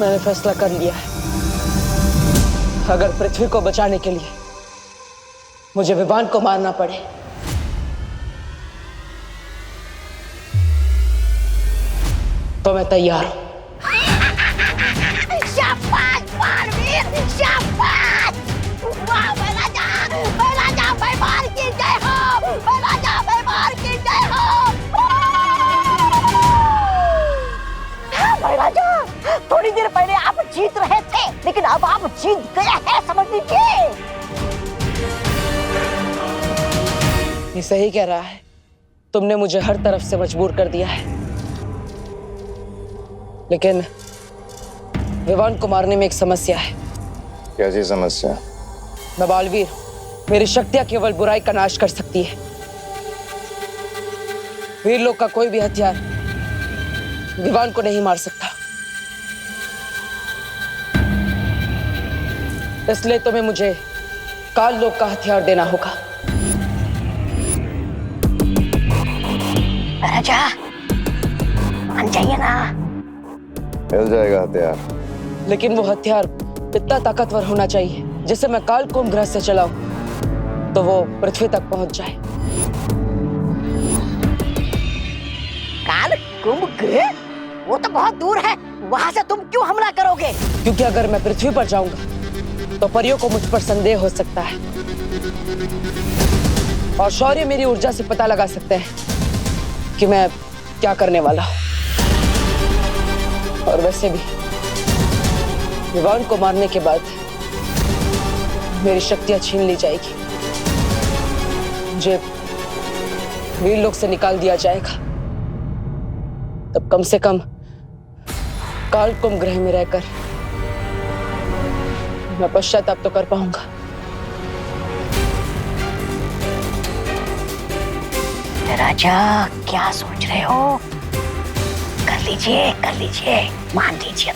मैंने फैसला कर लिया है, अगर पृथ्वी को बचाने के लिए मुझे विवान को मारना पड़े तो मैं तैयार हूं। शाबाश बालवीर, शाबाश! वाह राजा भैमार की जय हो, राजा भैमार की जय हो। भाई राजा, थोड़ी देर पहले आप जीत रहे थे, लेकिन अब आप जीत गए हैं, समझ लीजिए। ये सही कह रहा है, तुमने मुझे हर तरफ से मजबूर कर दिया है, लेकिन विवान को मारने में एक समस्या है। कैसी समस्या? मैं बालवीर, मेरी शक्तियां केवल बुराई का नाश कर सकती है। वीर लोग का कोई भी हथियार विवान को नहीं मार सकता, इसलिए तुम्हें मुझे काल लोक का हथियार देना होगा। राजा मान जाइए ना। मिल जाएगा हथियार, लेकिन वो हथियार इतना ताकतवर होना चाहिए जिसे मैं काल कुंभ ग्रह से चलाऊं तो वो पृथ्वी तक पहुंच जाए। काल कुंभ ग्रह? वो तो बहुत दूर है, वहां से तुम क्यों हमला करोगे? क्योंकि अगर मैं पृथ्वी पर जाऊंगा तो परियों को मुझ पर संदेह हो सकता है और शौर्य मेरी ऊर्जा से पता लगा सकते हैं कि मैं क्या करने वाला हूं। और वैसे भी विवान को मारने के बाद मेरी शक्तियां छीन ली जाएगी, मुझे वीर लोक से निकाल दिया जाएगा, तब कम से कम काल कुंभ ग्रह में रहकर मैं पश्चाताप तो कर पाऊंगा। राजा क्या सोच रहे हो? कर लीजिए, मान लीजिए,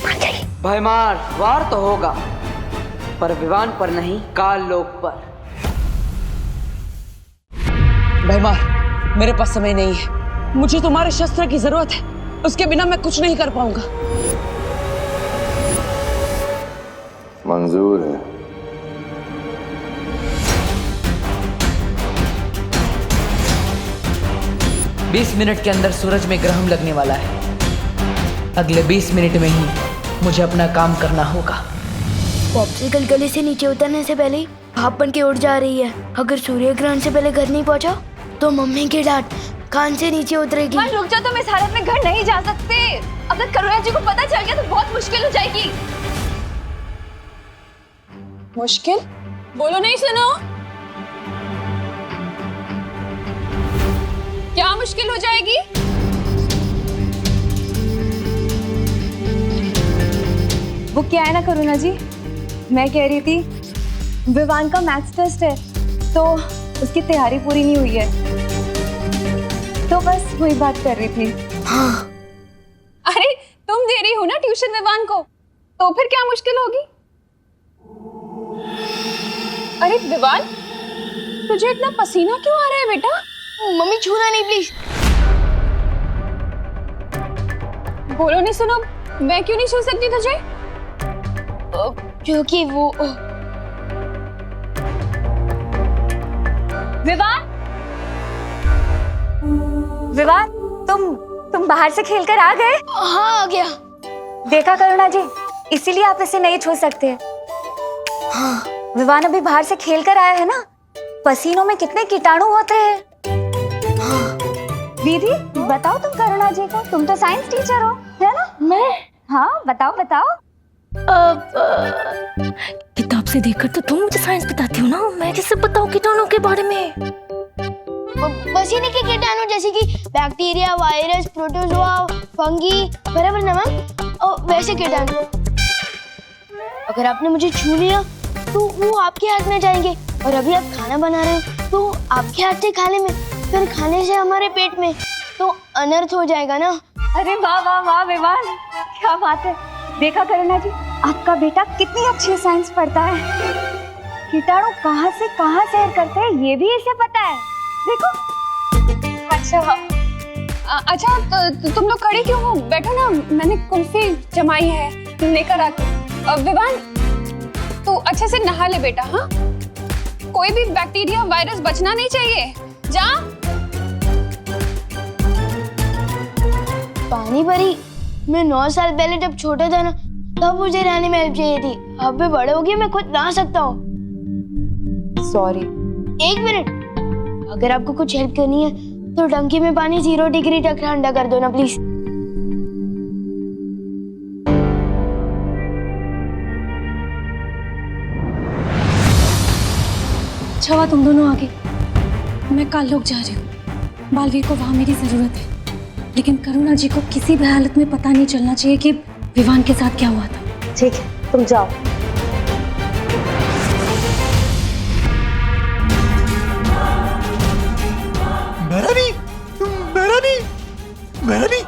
मान जाइए। भयमार वार तो होगा, पर विवान पर नहीं, काल लोक पर। भयमार, मेरे पास समय नहीं है, मुझे तुम्हारे शस्त्र की जरूरत है, उसके बिना मैं कुछ नहीं कर पाऊंगा। मंजूर है। बीस मिनट के अंदर सूरज में ग्रहण लगने वाला है। अगले 20 मिनट में ही मुझे अपना काम करना होगा। पॉप्सिकल गले से नीचे उतरने से पहले भाप बन के उड़ जा रही है। अगर सूर्य ग्रहण से पहले घर नहीं पहुंचा तो मम्मी की डांट कान से नीचे उतरेगी। रुक जा, तुम इस हालत में घर नहीं जा सकते। अगर करुणा जी को पता चल गया तो बहुत मुश्किल हो जाएगी। मुश्किल? बोलो नहीं, सुनो। क्या मुश्किल हो जाएगी? वो क्या है ना करुणा जी, मैं कह रही थी विवान का मैथ्स टेस्ट है तो उसकी तैयारी पूरी नहीं हुई है, तो बस वही बात कर रही थी। हाँ। अरे तुम दे रही हो ना ट्यूशन विवान को, तो फिर क्या मुश्किल होगी? अरे विवान, तुझे इतना पसीना क्यों आ रहा है बेटा? मम्मी छूना नहीं प्लीज। बोलो नहीं, सुनो, मैं क्यों नहीं छू सकती तुझे? क्योंकि वो विवान, तुम बाहर से खेलकर आ गए? हाँ, आ गया। देखा करुणा जी, इसीलिए आप इसे नहीं छू सकते। हाँ। विवान अभी बाहर से खेलकर आया है ना, पसीनों में कितने कीटाणु होते हैं। हाँ। दीदी बताओ तुम करुणा जी को, तुम तो साइंस टीचर हो, है ना? मैं? हाँ बताओ बताओ। किताब से देखकर तो तुम मुझे साइंस बताती हो ना, मैं कैसे बताऊं कीटाणु के बारे में? पसीने के कीटाणु जैसे कि बैक्टीरिया, वायरस, प्रोटोजोआ, फंगी, बराबर ना मैम? और वैसे कीटाणु अगर आपने मुझे छू लिया तो वो आपके हाथ में जाएंगे, और अभी आप खाना बना रहे हो तो आपके हाथ से खाने में, फिर खाने से हमारे पेट में, तो अनर्थ हो जाएगा ना। अरे वाह वाह वाह विवान, क्या बात है। देखा करुणा जी, आपका बेटा कितनी अच्छी साइंस पढ़ता है। कीटाणु कहाँ से कहाँ सैर करते हैं ये भी इसे पता है। देखो। अच्छा तो तुम लोग खड़े क्यों हो? बैठो ना, मैंने कुल्फी जमाई है, लेकर आती। विवान, तू अच्छे से नहा ले बेटा। हाँ, कोई भी बैक्टीरिया वायरस बचना नहीं चाहिए। जा। पानी परी, मैं 9 साल पहले जब छोटा था ना, तब मुझे नहाने में हेल्प चाहिए थी। अब मैं बड़े हो गए, मैं खुद नहा सकता हूँ। सॉरी। 1 मिनट, अगर आपको कुछ हेल्प करनी है तो टंकी में पानी 0 डिग्री तक ठंडा कर दो ना प्लीज। अच्छा हुआ तुम दोनों आगे। मैं काल्लोक जा रही हूँ। बालवीर को वहां मेरी जरूरत है, लेकिन करुणा जी को किसी भी हालत में पता नहीं चलना चाहिए कि विवान के साथ क्या हुआ था। ठीक है, तुम जाओ। मेहरानी,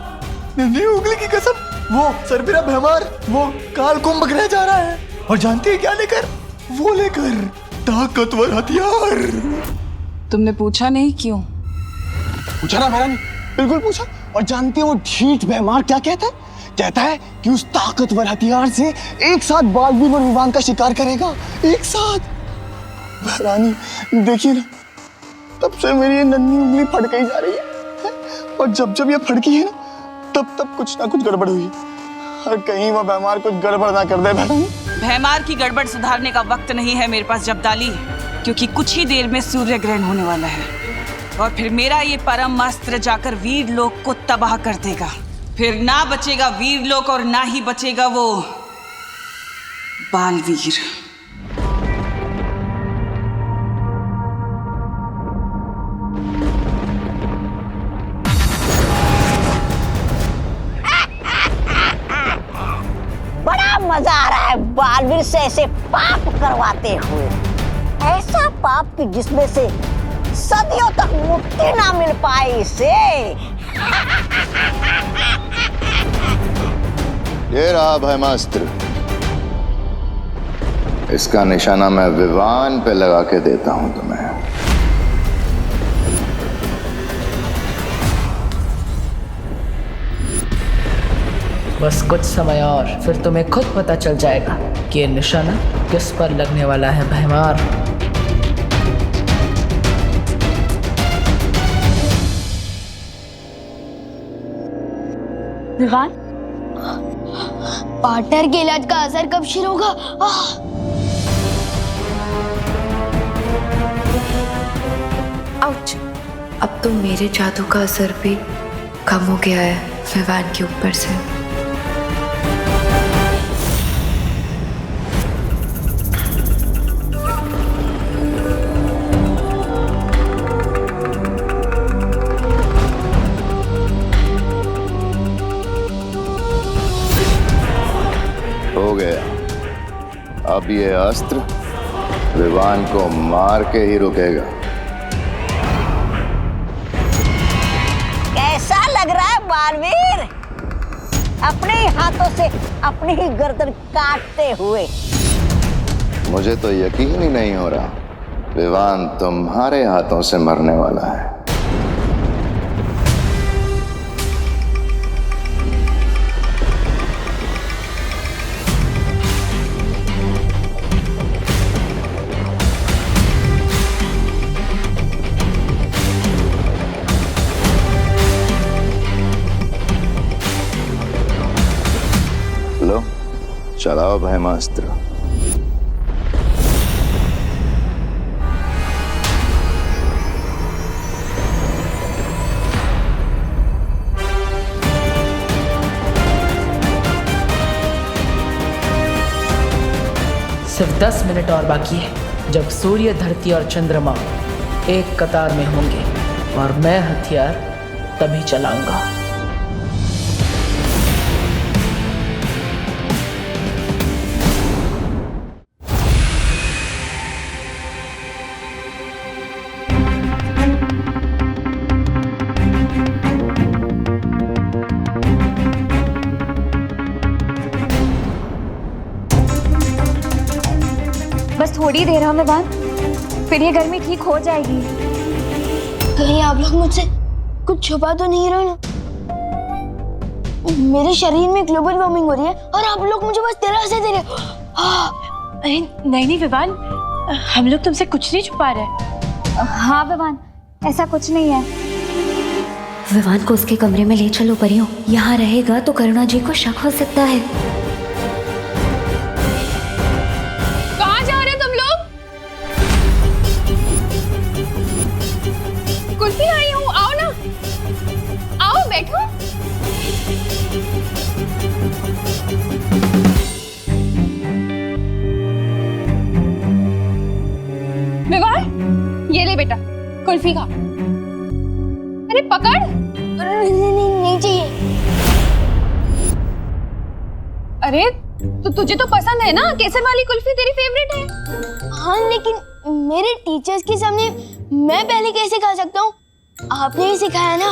नन्ही उंगली की कसम, वो सरबिरा भैमार, वो काल कुंभ ग्रह जा रहा है। और जानती है क्या लेकर? वो लेकर ताकतवर हथियार। तुमने पूछा नहीं क्यों? पूछा ना मेहरानी, बिल्कुल पूछा। और जानती है वो ढीठ भैमार क्या कहता है? कहता है कि उस ताकतवर हथियार से एक साथ बालवीर और विवान का शिकार करेगा। एक साथ। मेहरानी देखिए ना, तब से मेरी ये नन्ही उंगली फट गई जा रही है। और जब जब ये फड़की है ना, तब तब कुछ ना कुछ गड़बड़ हुई। और कहीं वो भैमार कुछ गड़बड़ ना कर दे। भैमार की गड़बड़ सुधारने का वक्त नहीं है मेरे पास जब्दाली, क्योंकि कुछ ही देर में सूर्य ग्रहण होने वाला है। और फिर मेरा ये परम अस्त्र जाकर वीर लोक को तबाह कर देगा। फिर ना बचेगा वीर लोक और ना ही बचेगा वो बालवीर। मजा आ रहा है बालवीर से ऐसे पाप करवाते हुए। ऐसा पाप कि जिसमें से सदियों तक मुक्ति ना मिल पाए इसे। ये रहा भैमास्त्र। इसका निशाना मैं विवान पे लगा के देता हूं तुम्हें। बस कुछ समय और, फिर तुम्हें खुद पता चल जाएगा कि ये निशाना किस पर लगने वाला है भैमार। विवान, पार्टनर के इलाज का असर कब शुरू होगा? आउच। अब तो मेरे जादू का असर भी कम हो गया है विवान के ऊपर से। हो गया। अब ये अस्त्र विवान को मार के ही रुकेगा। कैसा लग रहा है बालवीर? अपने ही हाथों से अपनी ही गर्दन काटते हुए। मुझे तो यकीन ही नहीं हो रहा विवान तुम्हारे हाथों से मरने वाला है। लो, चलाओ भैमास्त्र। सिर्फ 10 मिनट और बाकी है, जब सूर्य, धरती और चंद्रमा एक कतार में होंगे और मैं हथियार तभी चलाऊंगा। थोड़ी देर है विवान, फिर ये गर्मी ठीक हो जाएगी। कहीं आप लोग मुझसे कुछ छुपा तो नहीं रहे ना? मेरे शरीर में ग्लोबल वार्मिंग हो रही है और आप लोग मुझे बस दिलासा दे रहे हो। अरे नहीं नहीं विवान, हम लोग तुमसे कुछ नहीं छुपा रहे। हाँ विवान, ऐसा कुछ नहीं है। विवान को उसके कमरे में ले चलो परियों, यहाँ रहेगा तो करुणा जी को शक हो सकता है। कहाँ जा रहे तुम लोग? कुल्फी आई हूँ, आओ ना, आओ बैठो। विवान, ये ले बेटा कुल्फी खा। अरे पकड़। नहीं चाहिए। अरे तो तुझे तो पसंद है ना, केसर वाली कुल्फी तेरी फेवरेट है। हाँ लेकिन मेरे टीचर्स के सामने मैं पहले कैसे खा सकता हूँ? आपने ही सिखाया ना।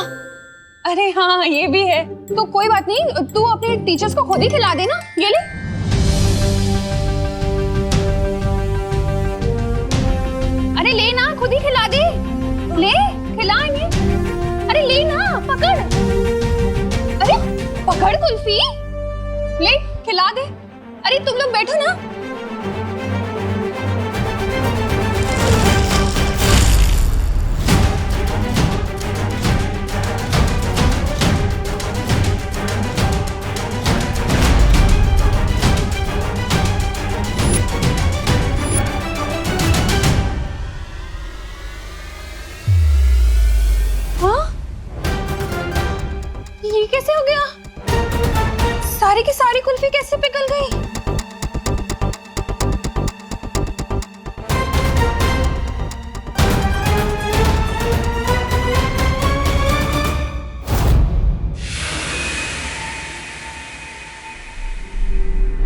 अरे हाँ ये भी है, तो कोई बात नहीं, तू अपने टीचर्स को खुद ही खिला देना। ये ले। अरे ले ना, खुद ही खिला दे, ले खिलाएंगे। अरे ले ना, पकड़। अरे पकड़ कुल्फी, ले खिला दे। अरे तुम लोग बैठो ना। ये कैसे हो गया? सारी की सारी कुल्फी कैसे पिघल गई?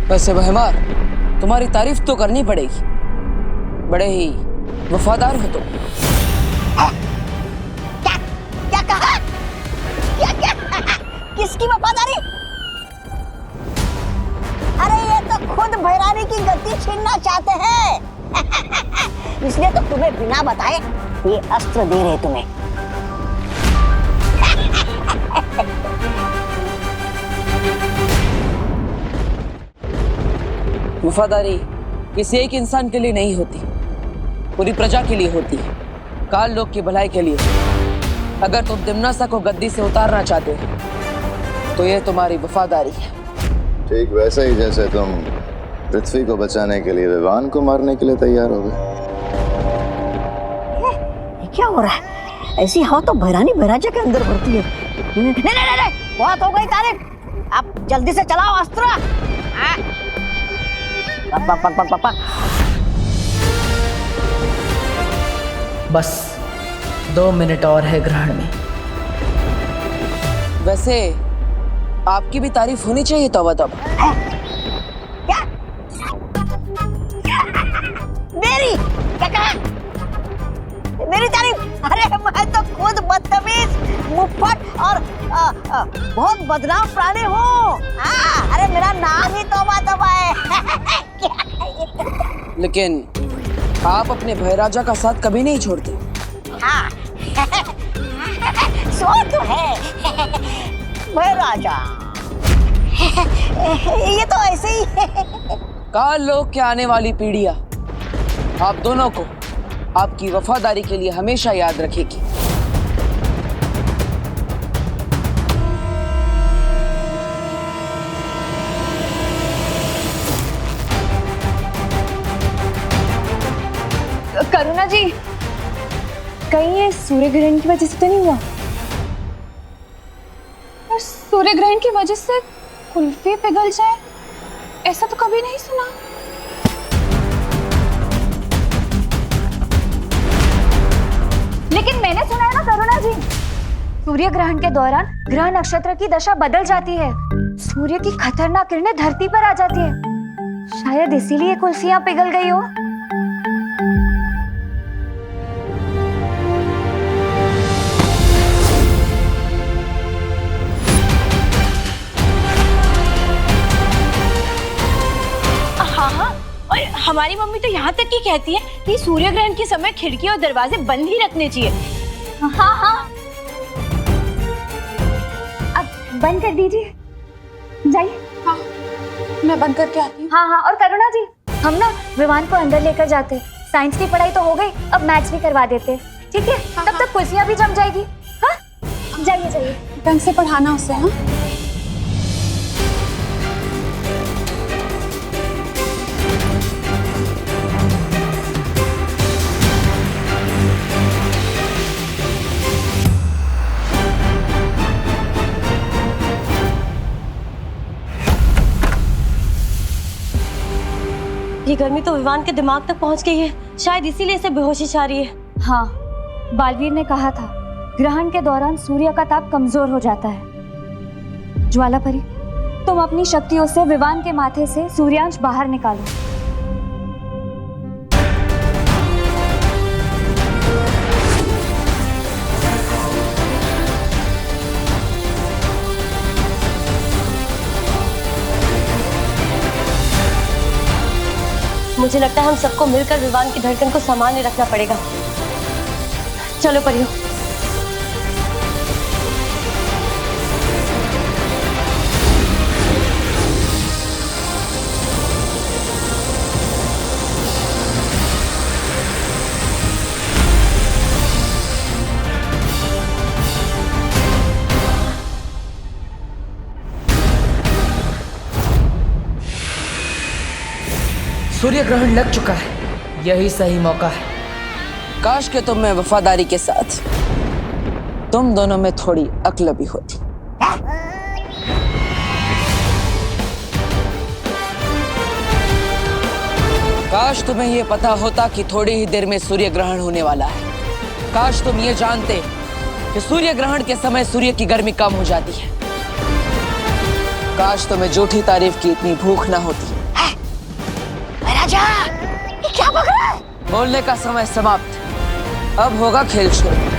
वैसे बहमार, तुम्हारी तारीफ तो करनी पड़ेगी, बड़े ही वफादार हो तुम। क्या कहा? क्या किसकी वफादारी? अरे ये तो खुद भैरानी की गद्दी छीनना चाहते हैं। इसलिए तो तुम्हें बिना बताए ये अस्त्र दे रहे तुम्हें। वफादारी किसी एक इंसान के लिए नहीं होती, पूरी प्रजा के लिए होती है, काल लोक की भलाई के लिए। अगर तुम दिम्नासा को गद्दी से उतारना चाहते हो तो ये तुम्हारी वफादारी है। ठीक वैसा ही जैसे तुम पृथ्वी को बचाने के लिए विवान को मारने के लिए तैयार हो गए। क्या हो रहा है? ऐसी हवा तो भैरानी भैराजा के अंदर भरती है। नहीं, बहुत हो गई तारीफ, अब जल्दी से चलाओ अस्त्र। पापा। बस 2 मिनट और है ग्रहण में। वैसे आपकी भी तारीफ होनी चाहिए तौबा तौबा। मेरी क्या कहा? मेरी तारीफ? अरे मैं तो खुद बदतमीज, मुफ्फट और बहुत बदनाम प्राणी हूँ। अरे मेरा नाम ही तौबा तौबा है। लेकिन आप अपने भैराजा का साथ कभी नहीं छोड़ते। हाँ सो तो है भैराजा। ये तो ऐसे ही है। काल लोक के आने वाली पीढ़ियां आप दोनों को आपकी वफादारी के लिए हमेशा याद रखेगी। करुणा जी, कहीं ये सूर्य ग्रहण की वजह से तो नहीं हुआ? और सूर्य ग्रहण की वजह से कुल्फी पिघल जाए, ऐसा तो कभी नहीं सुना। लेकिन मैंने सुना है ना करुणा जी, सूर्य ग्रहण के दौरान ग्रह नक्षत्र की दशा बदल जाती है, सूर्य की खतरनाक किरणें धरती पर आ जाती है। शायद इसीलिए कुल्फियां पिघल गई हो। हाँ, और हमारी मम्मी तो तो यहाँ तक कि कहती है कि सूर्य ग्रहण के समय खिड़की और दरवाजे बंद ही रखने चाहिए। हाँ हाँ, अब बंद कर दीजिए, जाइए। हाँ, मैं बंद करके आती हूँ। हाँ हाँ, और करुणा जी, हम ना विवान को अंदर लेकर जाते। साइंस की पढ़ाई तो हो गई, अब मैथ्स भी करवा देते, ठीक है? तब तक कुर्सियाँ भी जम जाएगी। हाँ, जाइए जाइए, ढंग से पढ़ाना उसे। हाँ, ये गर्मी तो विवान के दिमाग तक पहुंच गई है, शायद इसीलिए इसे बेहोशी छा रही है। हाँ, बालवीर ने कहा था ग्रहण के दौरान सूर्य का ताप कमजोर हो जाता है। ज्वालापरी, तुम अपनी शक्तियों से विवान के माथे से सूर्यांश बाहर निकालो। मुझे लगता है हम सबको मिलकर विवान की धड़कन को सामान्य रखना पड़ेगा। चलो परियो। सूर्य ग्रहण लग चुका है, यही सही मौका है। काश के तुम में वफादारी के साथ तुम दोनों में थोड़ी अक्ल भी होती। काश तुम्हें यह पता होता कि थोड़ी ही देर में सूर्य ग्रहण होने वाला है। काश तुम ये जानते कि सूर्य ग्रहण के समय सूर्य की गर्मी कम हो जाती है। काश तुम्हें झूठी तारीफ की इतनी भूख ना होती। राजा, ये क्या बक रहा है? बोलने का समय समाप्त, अब होगा खेल शुरू।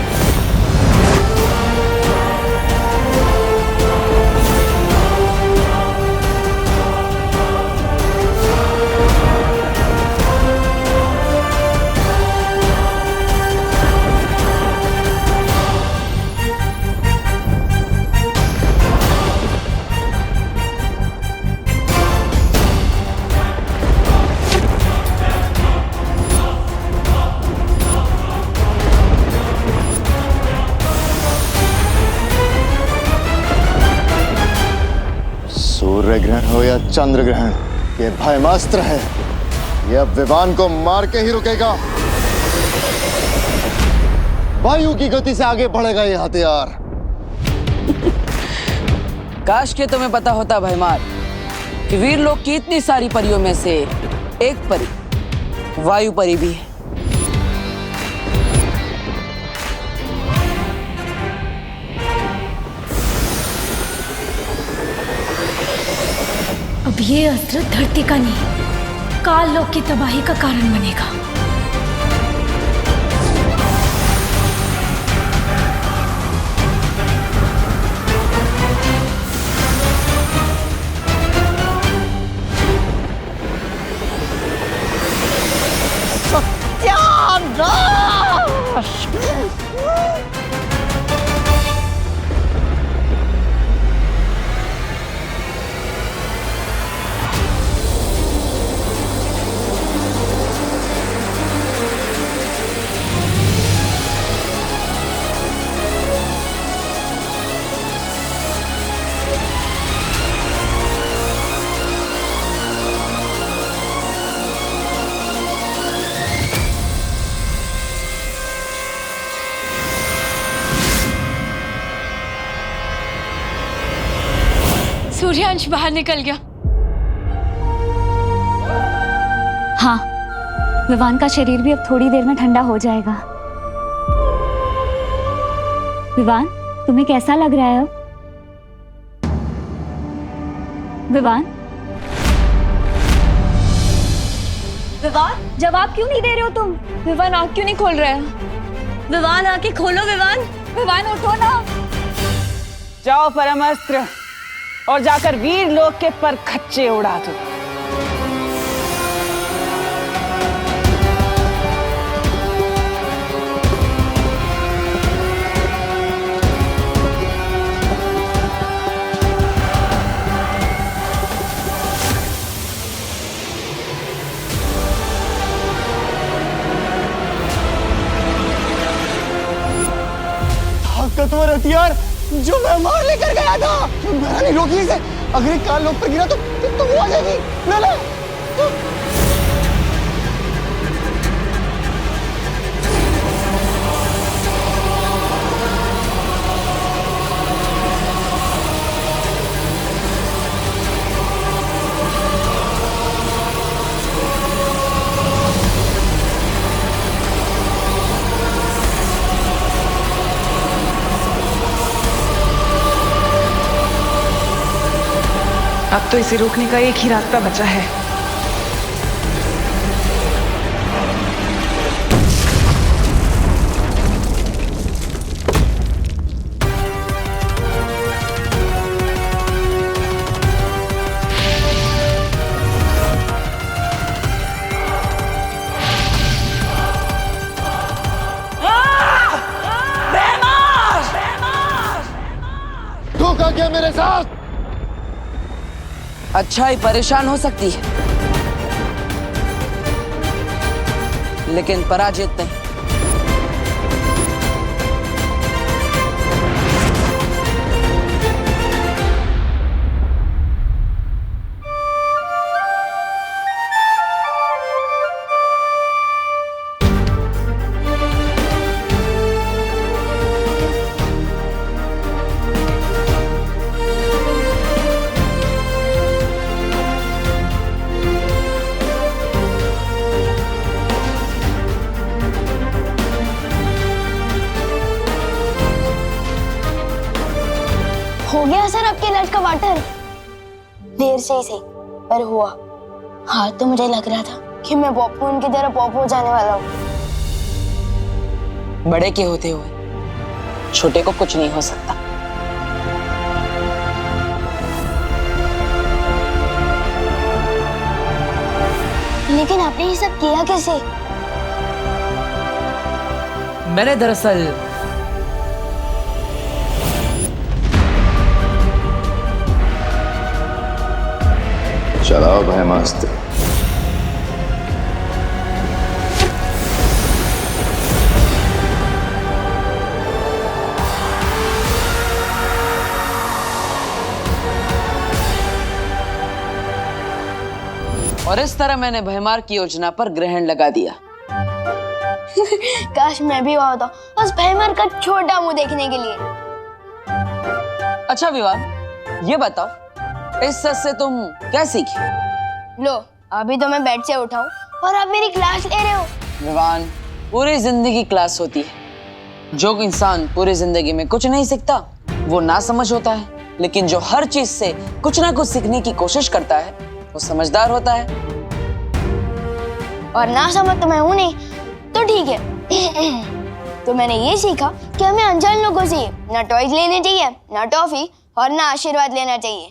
सूर्य ग्रहण हो या चंद्र ग्रहण, ये भयमास्त्र है। यह अब विवान को मार के ही रुकेगा। वायु की गति से आगे बढ़ेगा ये हथियार। काश के तुम्हें पता होता भयमार कि वीर लोग की इतनी सारी परियों में से एक परी वायु परी भी है। अब ये अस्त्र धरती का नहीं, काल लोक की तबाही का कारण बनेगा। सूर्यांश बाहर निकल गया। हाँ, विवान का शरीर भी अब थोड़ी देर में ठंडा हो जाएगा। विवान, तुम्हें कैसा लग रहा है अब? विवान? विवान, जवाब क्यों नहीं दे रहे हो तुम? विवान आँख क्यों नहीं खोल रहा है? विवान आके खोलो। विवान, विवान उठो ना। जाओ परमास्त्र और जाकर वीर लोग के पर खच्चे उड़ा दो। हथियार जो मैं मार लेकर गया था। मैंने नहीं रोकी इसे। अगर एक कान लोग पर गिरा तो वो आ जाएगी। ना ना अब तो इसे रोकने का एक ही रास्ता बचा है। धोखा किया मेरे साथ। अच्छाई परेशान हो सकती है, लेकिन पराजित नहीं। हो गया सर आपके लंच का वाटर? देर से ही सही पर हुआ। हाँ तो मुझे लग रहा था कि मैं पॉपकॉर्न की तरह पॉप हो जाने वाला हूँ। बड़े के होते हुए छोटे को कुछ नहीं हो सकता। लेकिन आपने ये सब किया कैसे? मैंने दरअसल चलाओ भयमास्त्र। और इस तरह मैंने भयमार की योजना पर ग्रहण लगा दिया। काश मैं भी वहां होता, बस भयमार का छोटा मुंह देखने के लिए। अच्छा विवान, ये बताओ इस सच से तुम क्या सीखी? लो अभी तो मैं बेड से उठा हूँ और आप मेरी क्लास ले रहे हो। विवान, पूरी जिंदगी क्लास होती है। जो इंसान पूरी जिंदगी में कुछ नहीं सीखता वो ना समझ होता है, लेकिन जो हर चीज से कुछ ना कुछ सीखने की कोशिश करता है वो समझदार होता है। और ना समझ तो मैं हूं नहीं, तो ठीक है। तो मैंने ये सीखा कि हमें अनजान लोगों से ना टॉयज लेने चाहिए, ना टॉफी और ना आशीर्वाद लेना चाहिए।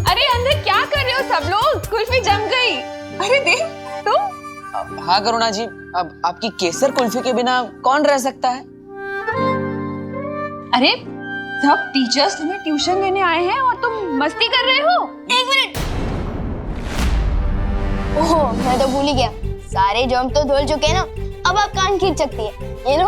अरे अंदर क्या कर रहे हो सब लोग? कुल्फी जम गई। अरे देख तुम। हाँ करुणा जी, अब आपकी केसर कुल्फी के बिना कौन रह सकता है? अरे सब टीचर्स तुम्हें ट्यूशन लेने आए हैं और तुम मस्ती कर रहे हो। एक मिनट। ओह मैं तो भूल ही गया, सारे जर्म तो धुल चुके हैं ना, अब आप कान खींच सकती है। ये लो।